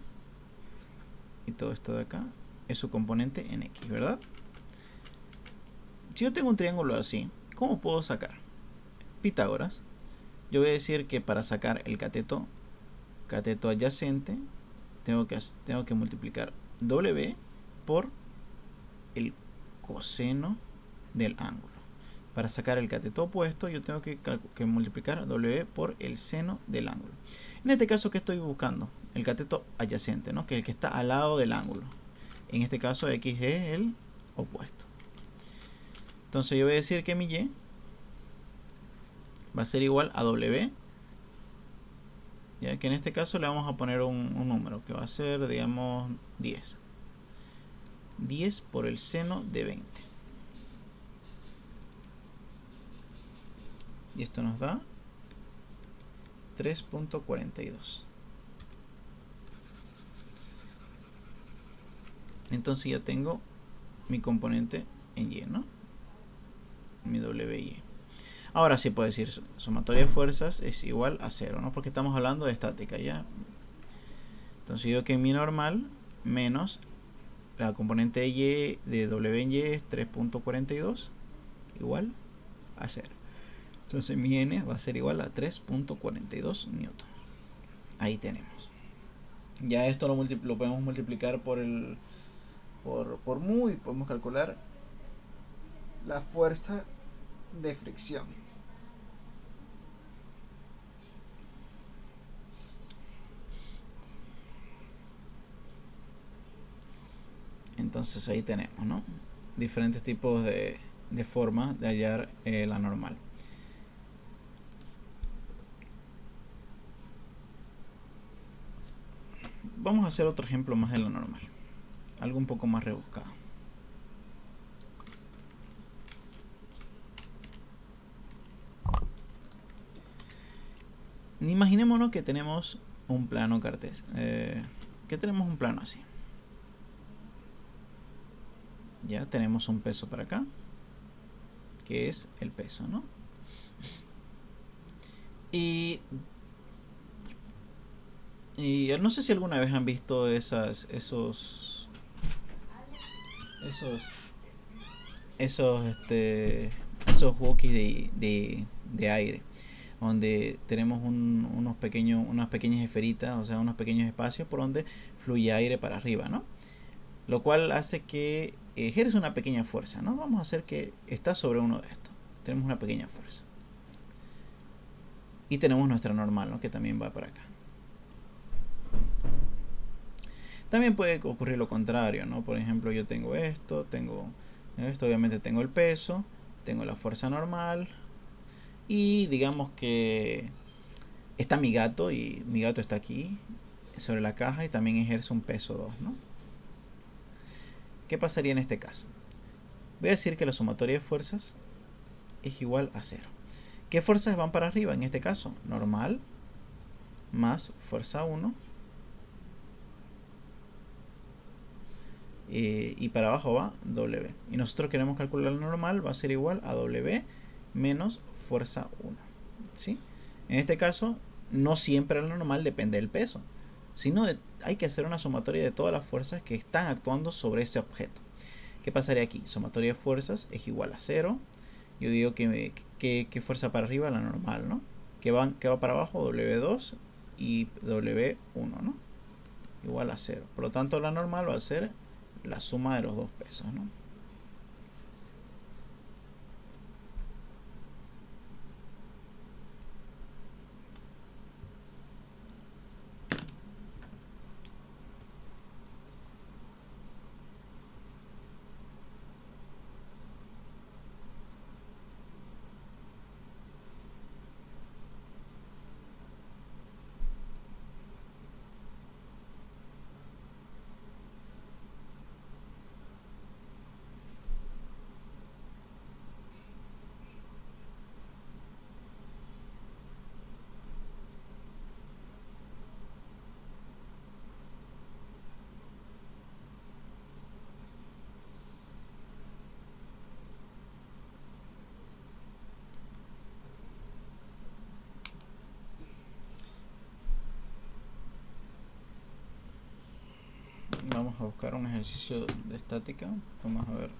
y todo esto de acá es su componente en X, ¿verdad? Si yo tengo un triángulo así, ¿cómo puedo sacar? Pitágoras. Yo voy a decir que para sacar el cateto adyacente tengo que multiplicar W por el coseno del ángulo. Para sacar el cateto opuesto yo tengo que multiplicar W por el seno del ángulo. En este caso, ¿qué estoy buscando? El cateto adyacente, ¿no?, que es el que está al lado del ángulo. En este caso X es el opuesto. Entonces yo voy a decir que mi Y va a ser igual a W, ya que en este caso le vamos a poner un número que va a ser, digamos, 10. 10 por el seno de 20. Y esto nos da 3.42. Entonces ya tengo mi componente en Y, ¿no? Mi WY. Ahora sí puedo decir sumatoria de fuerzas es igual a 0, ¿no? Porque estamos hablando de estática, ¿ya? Entonces digo que mi normal menos la componente Y de W en Y es 3.42 igual a 0. Entonces mi N va a ser igual a 3.42 newton. Ahí tenemos. Ya esto lo podemos multiplicar por mu y podemos calcular la fuerza de fricción. Entonces ahí tenemos, ¿no?, diferentes tipos de formas de hallar la normal. Vamos a hacer otro ejemplo más de la normal, algo un poco más rebuscado. Imaginémonos que tenemos un plano cartesiano, que tenemos un plano así. Ya tenemos un peso para acá, que es el peso, ¿no? Y no sé si alguna vez han visto esos esos walkies de aire, donde tenemos unas pequeñas esferitas, o sea, unos pequeños espacios por donde fluye aire para arriba, ¿no? Lo cual hace que ejerce una pequeña fuerza, ¿no? Vamos a hacer que está sobre uno de estos. Tenemos una pequeña fuerza. Y tenemos nuestra normal, ¿no? Que también va para acá. También puede ocurrir lo contrario, ¿no? Por ejemplo, yo tengo esto, obviamente tengo el peso, tengo la fuerza normal y digamos que está mi gato y mi gato está aquí sobre la caja y también ejerce un peso 2, ¿no? ¿Qué pasaría en este caso? Voy a decir que la sumatoria de fuerzas es igual a 0. ¿Qué fuerzas van para arriba en este caso? Normal más fuerza 1 y para abajo va W. Y nosotros queremos calcular la normal, va a ser igual a W menos fuerza 1. ¿Sí? En este caso, no siempre la normal depende del peso, sino hay que hacer una sumatoria de todas las fuerzas que están actuando sobre ese objeto. ¿Qué pasaría aquí? Sumatoria de fuerzas es igual a 0. Yo digo que fuerza para arriba la normal, ¿no? Que va para abajo W2 y W1, ¿no? Igual a 0. Por lo tanto, la normal va a ser la suma de los dos pesos, ¿no? Vamos a buscar un ejercicio de estática. Vamos a ver.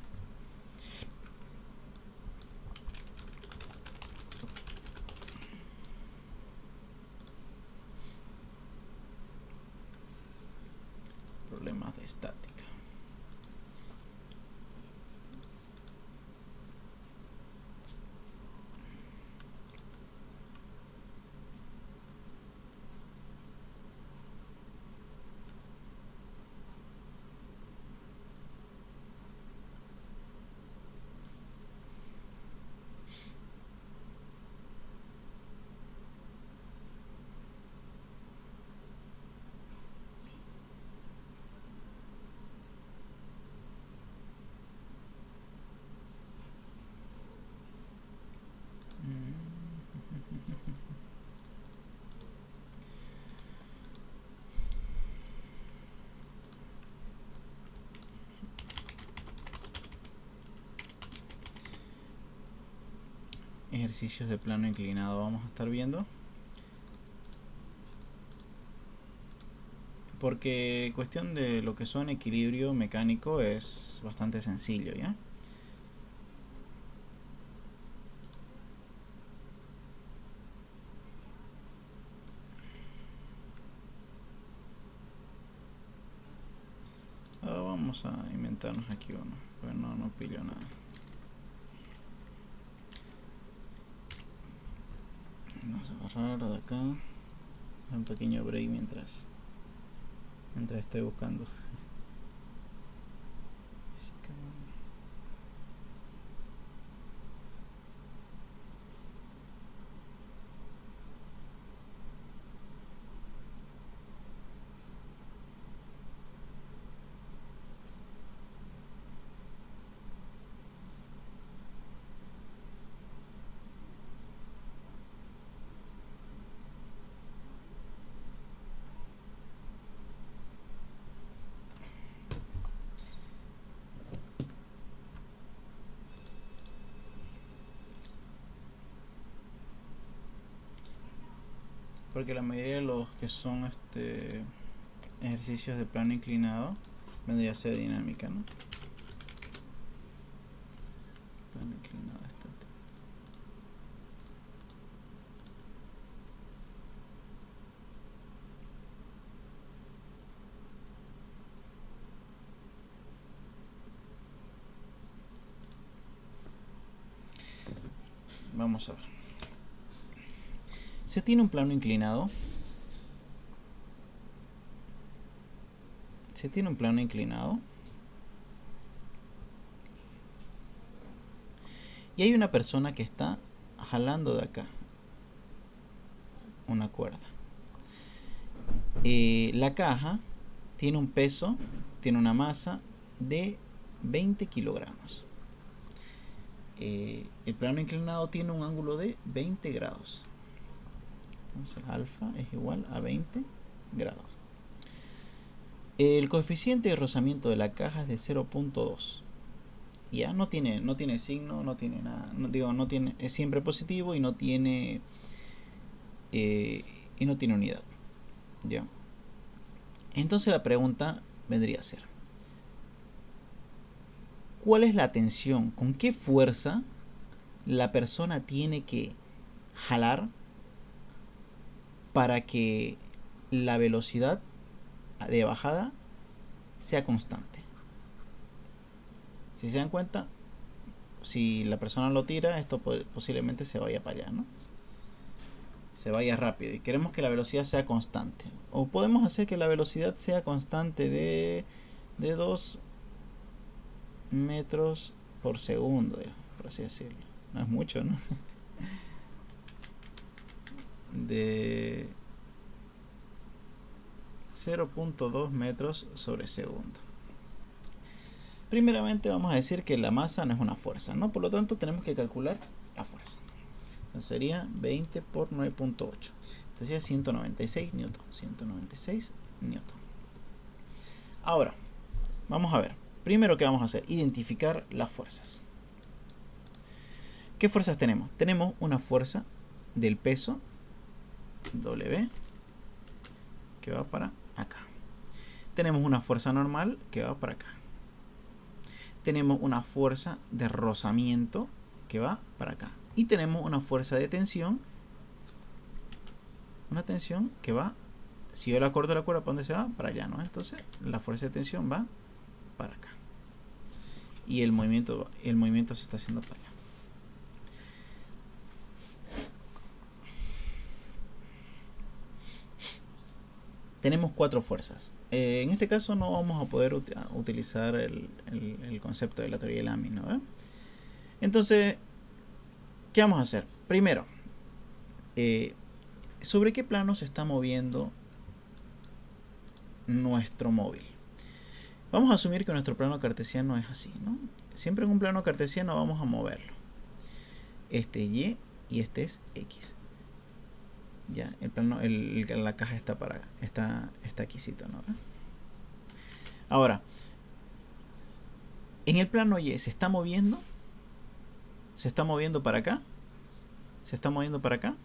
Problemas de estática. Ejercicios de plano inclinado vamos a estar viendo, porque cuestión de lo que son equilibrio mecánico es bastante sencillo, ¿ya? Vamos a inventarnos aquí uno, pero no pillo nada. Vamos a agarrar de acá un pequeño break mientras estoy buscando. Porque la mayoría de los que son ejercicios de plano inclinado vendría a ser dinámica, ¿no? Plano inclinado estático. vamos a ver. Se tiene un plano inclinado. Se tiene un plano inclinado. Y hay una persona que está jalando de acá una cuerda. La caja tiene un peso, tiene una masa de 20 kilogramos. El plano inclinado tiene un ángulo de 20 grados. Entonces alfa es igual a 20 grados. El coeficiente de rozamiento de la caja es de 0.2. Ya no tiene signo, no tiene nada, no tiene, es siempre positivo y no tiene unidad. Ya. Entonces la pregunta vendría a ser: ¿cuál es la tensión? ¿Con qué fuerza la persona tiene que jalar para que la velocidad de bajada sea constante? Si se dan cuenta, si la persona lo tira, esto posiblemente se vaya para allá, ¿no? Se vaya rápido, y queremos que la velocidad sea constante. O podemos hacer que la velocidad sea constante de 2 metros por segundo, por así decirlo. No es mucho, ¿no? De 0.2 metros sobre segundo. Primeramente vamos a decir que la masa no es una fuerza, ¿no? Por lo tanto tenemos que calcular la fuerza. Entonces sería 20 por 9.8. Entonces sería 196 newton. 196 newton. Ahora, vamos a ver. Primero que vamos a hacer, identificar las fuerzas. ¿Qué fuerzas tenemos? Tenemos una fuerza del peso W que va para acá. Tenemos una fuerza normal que va para acá. Tenemos una fuerza de rozamiento que va para acá. Y tenemos una fuerza de tensión. Una tensión que va, si yo la corto la cuerda, ¿para dónde se va? Para allá, ¿no? Entonces la fuerza de tensión va para acá. Y el movimiento se está haciendo para allá. Tenemos 4 fuerzas. En este caso no vamos a poder utilizar el concepto de la teoría de Lamy, ¿no? Entonces, ¿qué vamos a hacer? Primero, ¿sobre qué plano se está moviendo nuestro móvil? Vamos a asumir que nuestro plano cartesiano es así, ¿no? Siempre en un plano cartesiano vamos a moverlo. Este es Y y este es X. Ya, el plano, la caja está aquícito, ¿no? Ahora, en el plano Y se está moviendo para acá, se está moviendo para acá.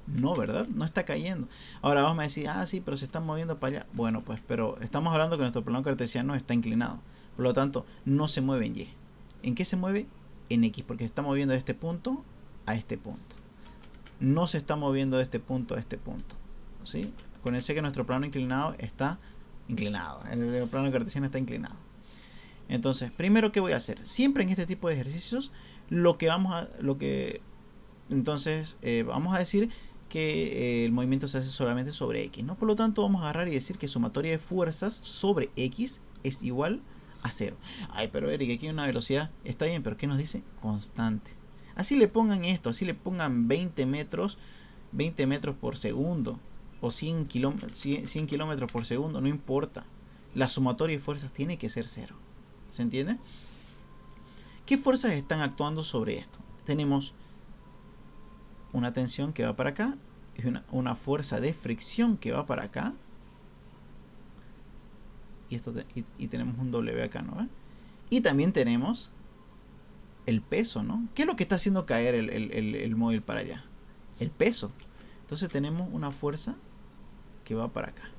No, ¿verdad? No está cayendo. Ahora vamos a decir, sí, pero se está moviendo para allá. Bueno, pues, pero estamos hablando que nuestro plano cartesiano está inclinado. Por lo tanto, no se mueve en Y. ¿En qué se mueve? En X, porque se está moviendo de este punto a este punto. No se está moviendo de este punto a este punto. ¿Sí? Acuérdense que nuestro plano inclinado está inclinado. El plano cartesiano está inclinado. Entonces, primero, ¿qué voy a hacer? Siempre en este tipo de ejercicios, entonces vamos a decir que el movimiento se hace solamente sobre X, ¿no? Por lo tanto, vamos a agarrar y decir que sumatoria de fuerzas sobre X es igual a 0. Ay, pero Eric, aquí hay una velocidad. Está bien, pero ¿qué nos dice? Constante. Así le pongan esto, así le pongan 20 metros por segundo o 100 kilómetros por segundo, no importa. La sumatoria de fuerzas tiene que ser 0. ¿Se entiende? ¿Qué fuerzas están actuando sobre esto? Tenemos una tensión que va para acá y una fuerza de fricción que va para acá. Y tenemos un W acá, ¿no? Y también tenemos el peso, ¿no? ¿Qué es lo que está haciendo caer el móvil para allá? El peso. Entonces tenemos una fuerza que va para acá,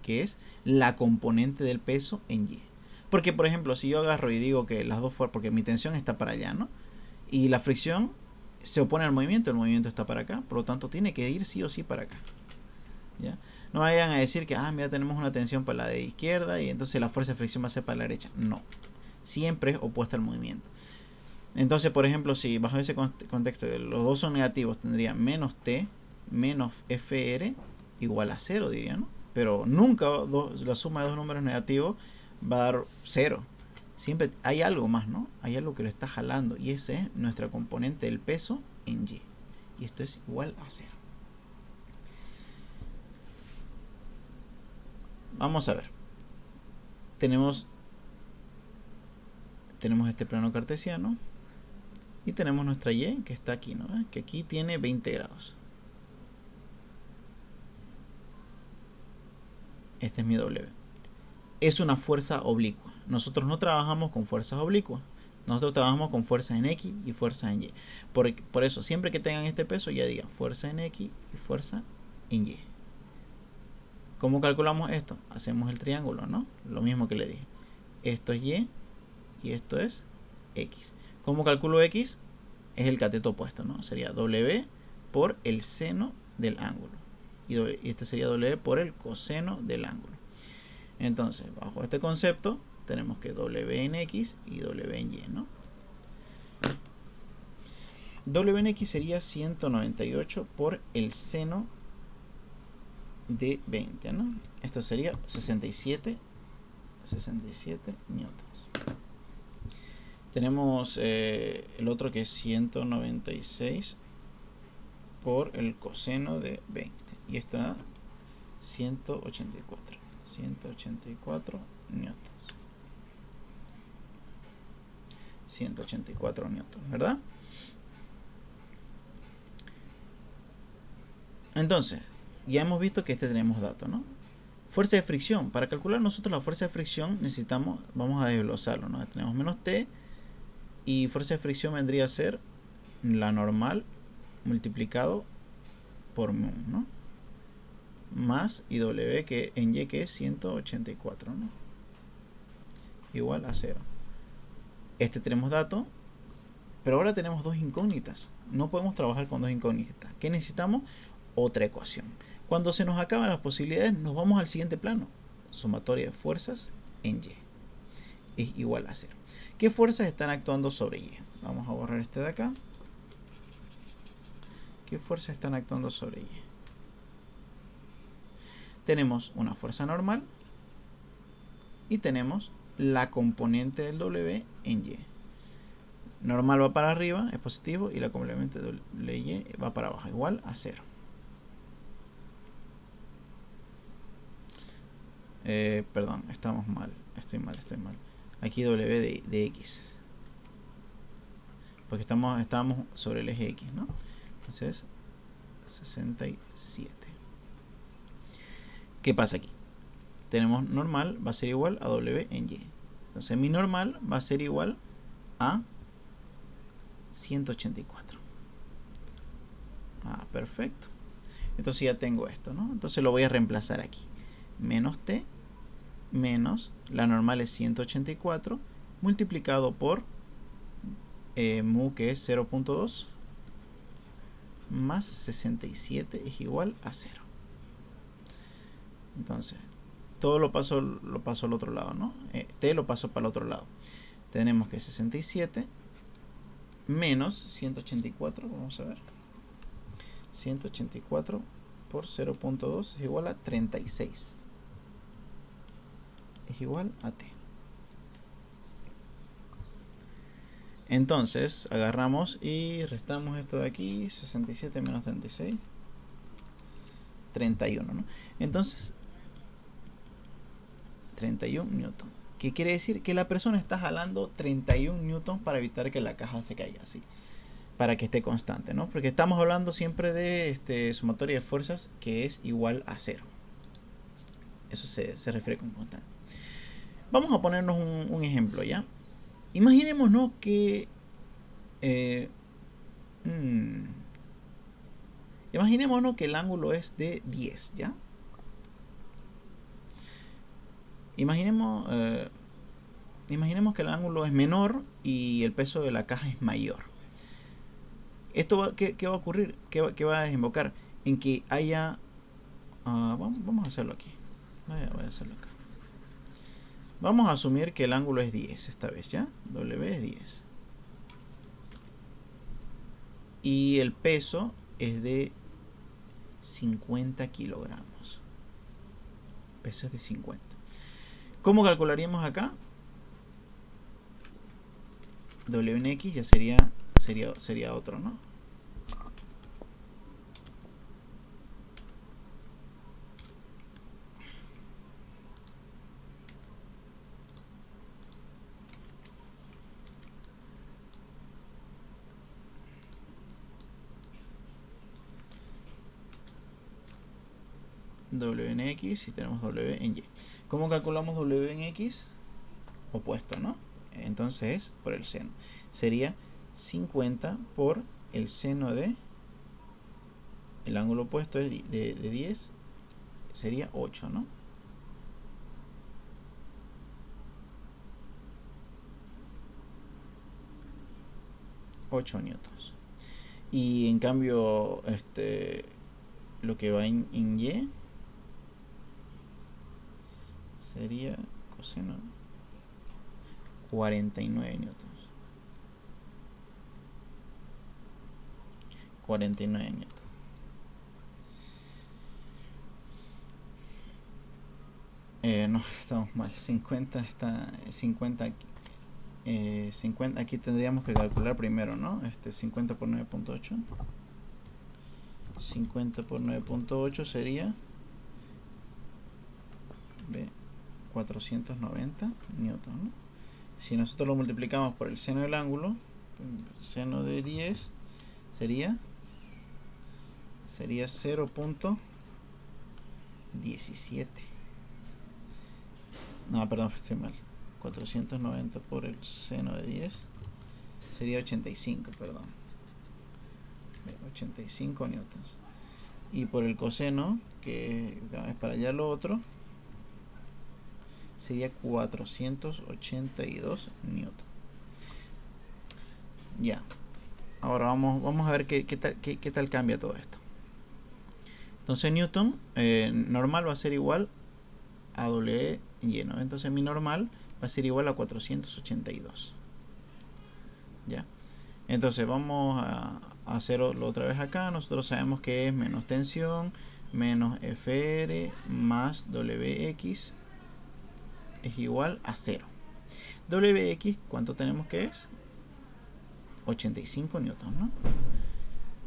que es la componente del peso en Y. Porque, por ejemplo, si yo agarro y digo que las dos fuerzas, porque mi tensión está para allá, ¿no? Y la fricción se opone al movimiento, el movimiento está para acá, por lo tanto tiene que ir sí o sí para acá. ¿Ya? No vayan a decir que, mira, tenemos una tensión para la de izquierda y entonces la fuerza de fricción va a ser para la derecha. No, siempre es opuesta al movimiento. Entonces, por ejemplo, si bajo ese contexto los dos son negativos, tendría menos t menos fr igual a 0, diría, ¿no? Pero nunca la suma de dos números negativos va a dar 0. Siempre hay algo más, ¿no? Hay algo que lo está jalando, y ese es nuestra componente del peso en y. Y esto es igual a 0. Vamos a ver. Tenemos este plano cartesiano y tenemos nuestra y que está aquí, ¿no? Que aquí tiene 20 grados. Este es mi W. Es una fuerza oblicua. Nosotros no trabajamos con fuerzas oblicuas. Nosotros trabajamos con fuerzas en X y fuerza en Y. Por eso, siempre que tengan este peso, ya digan fuerza en X y fuerza en Y. ¿Cómo calculamos esto? Hacemos el triángulo, ¿no? Lo mismo que le dije. Esto es Y y esto es X. ¿Cómo calculo X? Es el cateto opuesto, ¿no? Sería W por el seno del ángulo. Y este sería W por el coseno del ángulo. Entonces, bajo este concepto, tenemos que W en X y W en Y, ¿no? W en X sería 198 por el seno de 20, ¿no? Esto sería 67 newtons. Tenemos el otro que es 196 por el coseno de 20. Y esto da 184 newtons. 184 newtons, ¿verdad? Entonces, ya hemos visto que tenemos datos, ¿no? Fuerza de fricción. Para calcular nosotros la fuerza de fricción necesitamos, vamos a desglosarlo, ¿no? Tenemos menos T y fuerza de fricción vendría a ser la normal multiplicado por mu, ¿no? Más IW que en Y, que es 184, ¿no? Igual a 0. Tenemos datos, pero ahora tenemos dos incógnitas. No podemos trabajar con dos incógnitas. ¿Qué necesitamos? Otra ecuación. Cuando se nos acaban las posibilidades, nos vamos al siguiente plano. Sumatoria de fuerzas en Y es igual a 0. ¿Qué fuerzas están actuando sobre Y? Vamos a borrar este de acá. ¿Qué fuerzas están actuando sobre Y? Tenemos una fuerza normal y tenemos la componente del W en Y. Normal va para arriba, es positivo, y la complemento de Y va para abajo, igual a 0. Perdón, estamos mal. Estoy mal. Aquí W de X. Porque estábamos sobre el eje X, ¿no? Entonces, 67. ¿Qué pasa aquí? Tenemos normal, va a ser igual a W en Y. Entonces, mi normal va a ser igual a 184. Perfecto. Entonces ya tengo esto, ¿no? Entonces lo voy a reemplazar aquí. Menos T menos, la normal es 184, multiplicado por mu, que es 0.2, más 67 es igual a 0. Entonces, todo lo paso al otro lado, ¿no? T lo paso para el otro lado. Tenemos que 67 menos 184, vamos a ver. 184 por 0.2 es igual a 36. Es igual a T. Entonces, agarramos y restamos esto de aquí. 67 menos 36. 31, ¿no? Entonces, 31 newton. ¿Qué quiere decir? Que la persona está jalando 31 newtons para evitar que la caja se caiga así. Para que esté constante, ¿no? Porque estamos hablando siempre de sumatoria de fuerzas que es igual a 0. Eso se refiere con constante. Vamos a ponernos un ejemplo, ¿ya? Imaginémonos que imaginémonos que el ángulo es de 10, ¿ya? Imaginemos que el ángulo es menor y el peso de la caja es mayor. Esto ¿qué va a ocurrir? ¿Qué va a desembocar? En que haya... vamos a hacerlo aquí. Voy a hacerlo acá. Vamos a asumir que el ángulo es 10 esta vez, ¿ya? W es 10. y el peso es de 50 kilogramos. Peso es de 50. ¿Cómo calcularíamos acá? W en X ya sería otro, ¿no? W en X y tenemos W en Y. ¿Cómo calculamos W en X? Opuesto, ¿no? Entonces por el seno. Sería 50 por el seno de... El ángulo opuesto es de 10. Sería 8, ¿no? Newtons. Y en cambio, lo que va en Y sería coseno 49 newtons. 49 newtons. No, estamos mal. 50 está 50 aquí. 50 aquí tendríamos que calcular primero, ¿no? 50 por 9.8. 50 por 9.8 sería 490 newtons, ¿no? Si nosotros lo multiplicamos por el seno del ángulo, el seno de 10 sería 0.17. No, perdón, estoy mal. 490 por el seno de 10 sería 85, perdón. 85 newtons. Y por el coseno, que es para allá lo otro, sería 482 newtons. Ya. Ahora vamos a ver qué tal cambia todo esto. Entonces Newton normal va a ser igual a W lleno. Entonces mi normal va a ser igual a 482. Ya. Entonces vamos a hacerlo otra vez acá. Nosotros sabemos que es menos tensión menos FR más WX es igual a 0. WX, ¿cuánto tenemos que es? 85 newtons, ¿no?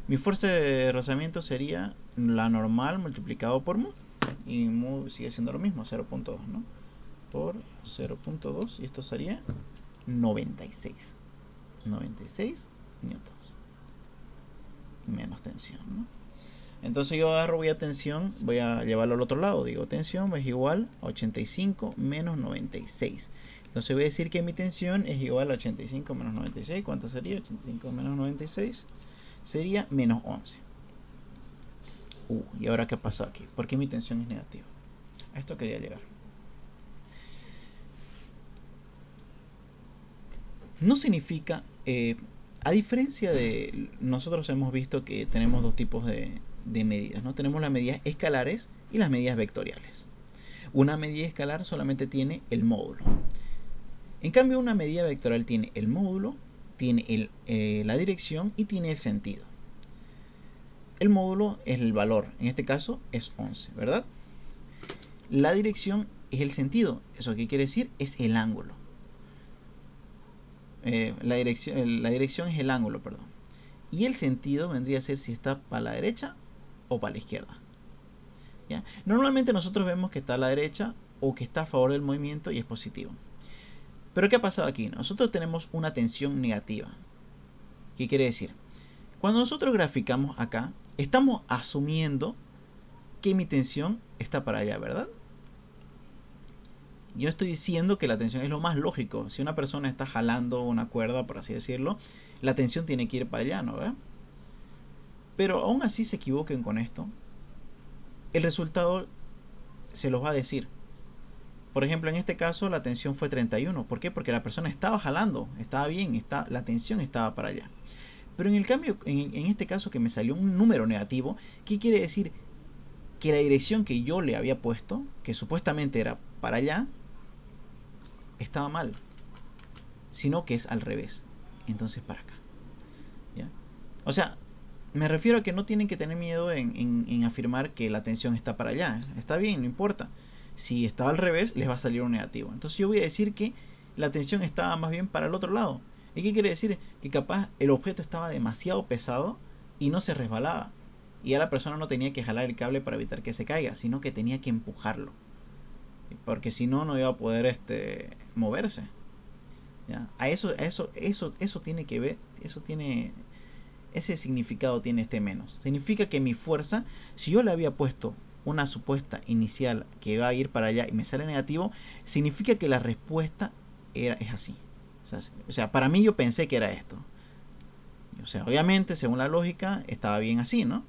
Mi fuerza de rozamiento sería la normal multiplicado por mu. Y mu sigue siendo lo mismo, 0.2, ¿no? Por 0.2 y esto sería 96. 96 newtons. Menos tensión, ¿no? Entonces yo agarro, voy a tensión, voy a llevarlo al otro lado. Digo, tensión es igual a 85 menos 96. Entonces voy a decir que mi tensión es igual a 85 menos 96. ¿Cuánto sería? 85 menos 96 sería menos 11. ¿Y ahora qué pasó aquí? ¿Por qué mi tensión es negativa? A esto quería llegar. No significa... a diferencia de... Nosotros hemos visto que tenemos dos tipos de medidas, ¿no? Tenemos las medidas escalares y las medidas vectoriales. Una medida escalar solamente tiene el módulo. En cambio, una medida vectorial tiene el módulo, tiene la dirección y tiene el sentido. El módulo es el valor, en este caso es 11, ¿verdad? La dirección es el sentido. ¿Eso qué quiere decir? Es el ángulo. La dirección es el ángulo, perdón. Y el sentido vendría a ser si está para la derecha o para la izquierda. ¿Ya? Normalmente nosotros vemos que está a la derecha o que está a favor del movimiento y es positivo. Pero ¿qué ha pasado aquí? Nosotros tenemos una tensión negativa. ¿Qué quiere decir? Cuando nosotros graficamos acá, estamos asumiendo que mi tensión está para allá, ¿verdad? Yo estoy diciendo que la tensión es lo más lógico. Si una persona está jalando una cuerda, por así decirlo, la tensión tiene que ir para allá, ¿no? ¿Verdad? Pero aún así se equivoquen con esto, el resultado se los va a decir. Por ejemplo, en este caso la tensión fue 31. ¿Por qué? Porque la persona estaba jalando, estaba bien, la tensión estaba para allá. Pero en el cambio, en este caso que me salió un número negativo, ¿qué quiere decir? Que la dirección que yo le había puesto, que supuestamente era para allá, estaba mal. Sino que es al revés. Entonces para acá. ¿Ya? O sea, Me refiero a que no tienen que tener miedo en afirmar que la tensión está para allá. Está bien, no importa. Si estaba al revés, les va a salir un negativo. Entonces yo voy a decir que la tensión estaba más bien para el otro lado. ¿Y qué quiere decir? Que capaz el objeto estaba demasiado pesado y no se resbalaba. Y ya la persona no tenía que jalar el cable para evitar que se caiga, sino que tenía que empujarlo. Porque si no, no iba a poder moverse. ¿Ya? Eso tiene que ver, eso tiene, ese significado tiene menos. Significa que mi fuerza, si yo le había puesto una supuesta inicial que va a ir para allá y me sale negativo, significa que la respuesta es así. O sea, para mí yo pensé que era esto. O sea, obviamente, según la lógica, estaba bien así, ¿no?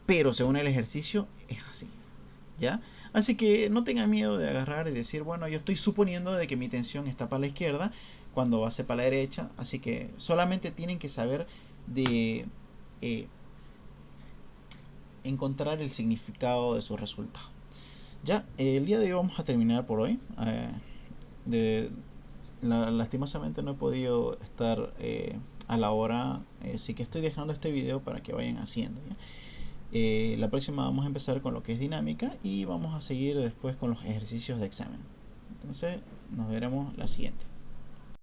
Pero según el ejercicio, es así. ¿Ya? Así que no tengan miedo de agarrar y decir, bueno, yo estoy suponiendo de que mi tensión está para la izquierda cuando va a ser para la derecha, así que solamente tienen que saber de eh, encontrar el significado de su resultado. Ya, el día de hoy vamos a terminar por hoy. De, lastimosamente no he podido estar a la hora, así que estoy dejando este video para que vayan haciendo. ¿Ya? La próxima vamos a empezar con lo que es dinámica y vamos a seguir después con los ejercicios de examen. Entonces nos veremos la siguiente.